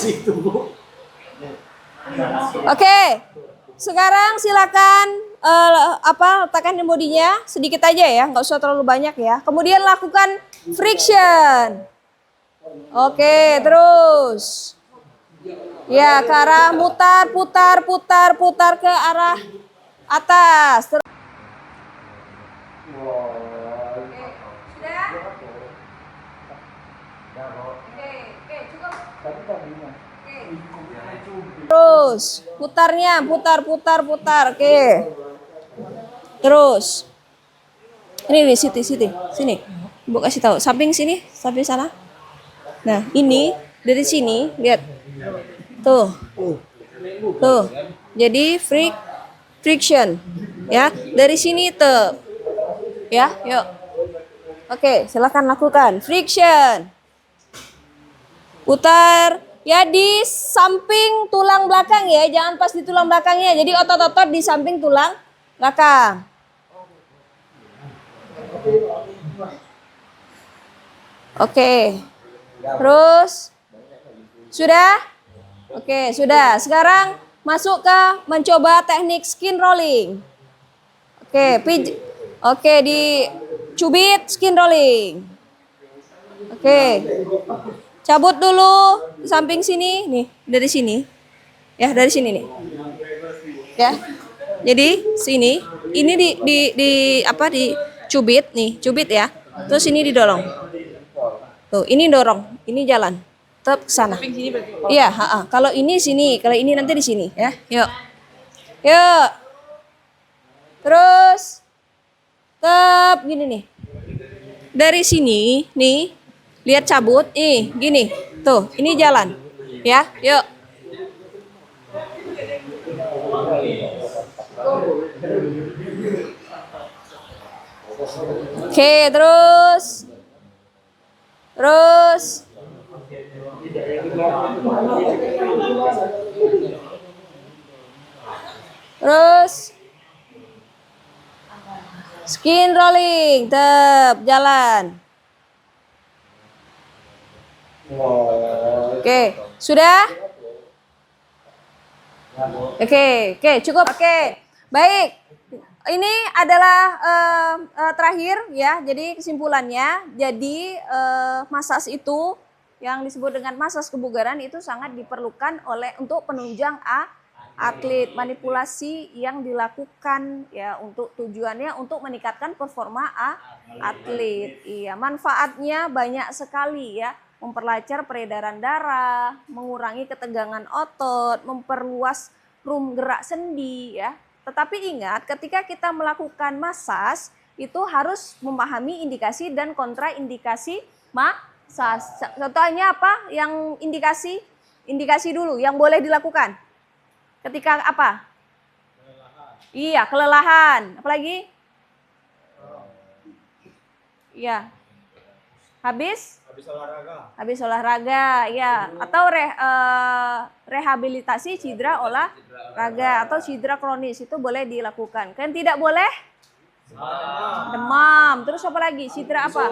Oke. Sekarang silakan letakkan bodinya sedikit aja ya, nggak usah terlalu banyak ya. Kemudian lakukan friction. Oke, terus. Ya, ke arah putar ke arah atas. Terus, putarnya, putar. Oke. Terus. Ini nih, sini. Bu kasih tahu, samping sini, samping sana. Nah, ini dari sini, lihat. Tuh. Jadi friction. Ya, dari sini ya, yuk. Oke, silakan lakukan friction. Putar ya di samping tulang belakang ya, jangan pas di tulang belakangnya. Jadi otot-otot di samping tulang belakang. Oke. Terus sudah? Oke, sudah. Sekarang masuk ke mencoba teknik skin rolling. Oke, oke, dicubit skin rolling. Oke. Cabut dulu samping sini nih, dari sini. Ya, dari sini nih. Ya. Jadi sini, ini dicubit nih, cubit ya. Terus ini didorong. Tuh, ini dorong, ini jalan. Tetap ke sana. Iya, kalau ini sini, kalau ini nanti di sini ya. Yuk. Yuk. Terus tetap gini nih. Dari sini nih, lihat cabut, gini. Tuh, ini jalan. Ya, yuk. Oke, terus. Skin rolling, tetap jalan. Oke, sudah? Oke, cukup. Oke, baik. Ini adalah terakhir ya. Jadi kesimpulannya, jadi massage itu yang disebut dengan massage kebugaran itu sangat diperlukan untuk penunjang atlet, manipulasi yang dilakukan ya untuk tujuannya untuk meningkatkan performa atlet. Iya, manfaatnya banyak sekali ya. Memperlancar peredaran darah, mengurangi ketegangan otot, memperluas rum gerak sendi ya. Tetapi ingat, ketika kita melakukan massage itu harus memahami indikasi dan kontraindikasi massage. Contohnya apa? Yang indikasi dulu yang boleh dilakukan. Ketika apa? Iya, kelelahan. Apalagi? Iya. Habis olahraga, ya. Atau rehabilitasi cedera olahraga atau cedera kronis itu boleh dilakukan. Kan tidak boleh? Demam. Terus apa lagi? Cedera apa?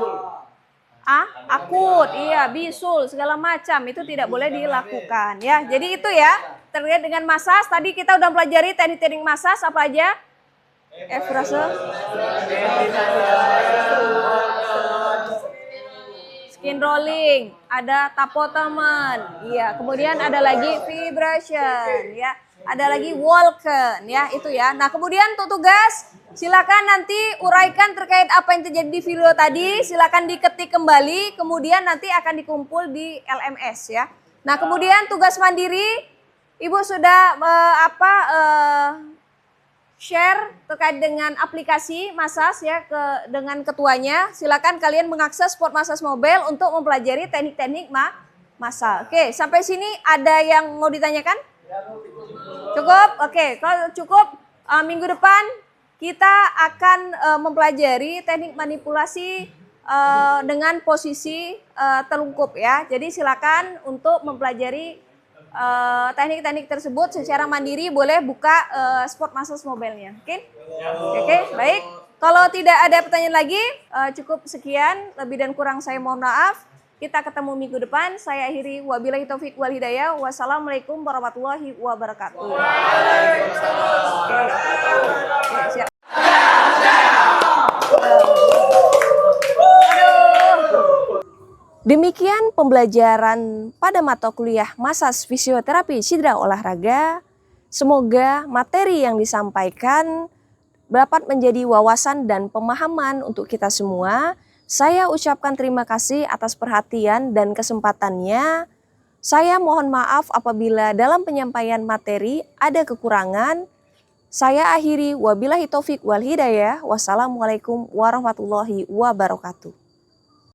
Akut, iya, bisul, segala macam itu tidak boleh dilakukan ya. Jadi itu ya terkait dengan massage. Tadi kita udah pelajari teknik-teknik massage apa aja? Skin rolling, ada tapotamen, iya. Kemudian ada lagi vibration, ya. Ada lagi walken, ya itu ya. Nah kemudian untuk tugas, silakan nanti uraikan terkait apa yang terjadi di video tadi. Silakan diketik kembali, kemudian nanti akan dikumpul di LMS ya. Nah kemudian tugas mandiri, Ibu sudah share terkait dengan aplikasi massage ya dengan ketuanya. Silakan kalian mengakses Sport Massage Mobile untuk mempelajari teknik-teknik massage. Oke, sampai sini ada yang mau ditanyakan? Cukup? Oke, kalau cukup minggu depan kita akan mempelajari teknik manipulasi dengan posisi telungkup ya. Jadi silakan untuk mempelajari teknik-teknik tersebut secara mandiri, boleh buka Sport Massage Mobile-nya. Oke, baik. Kalau tidak ada pertanyaan lagi, cukup sekian. Lebih dan kurang saya mohon maaf. Kita ketemu minggu depan. Saya akhiri, wabillahi taufik wal hidayah. Wassalamualaikum warahmatullahi wabarakatuh. Siap. Demikian pembelajaran pada mata kuliah massage fisioterapi cedera olahraga. Semoga materi yang disampaikan dapat menjadi wawasan dan pemahaman untuk kita semua. Saya ucapkan terima kasih atas perhatian dan kesempatannya. Saya mohon maaf apabila dalam penyampaian materi ada kekurangan. Saya akhiri, wabillahi taufik wal hidayah. Wassalamualaikum warahmatullahi wabarakatuh.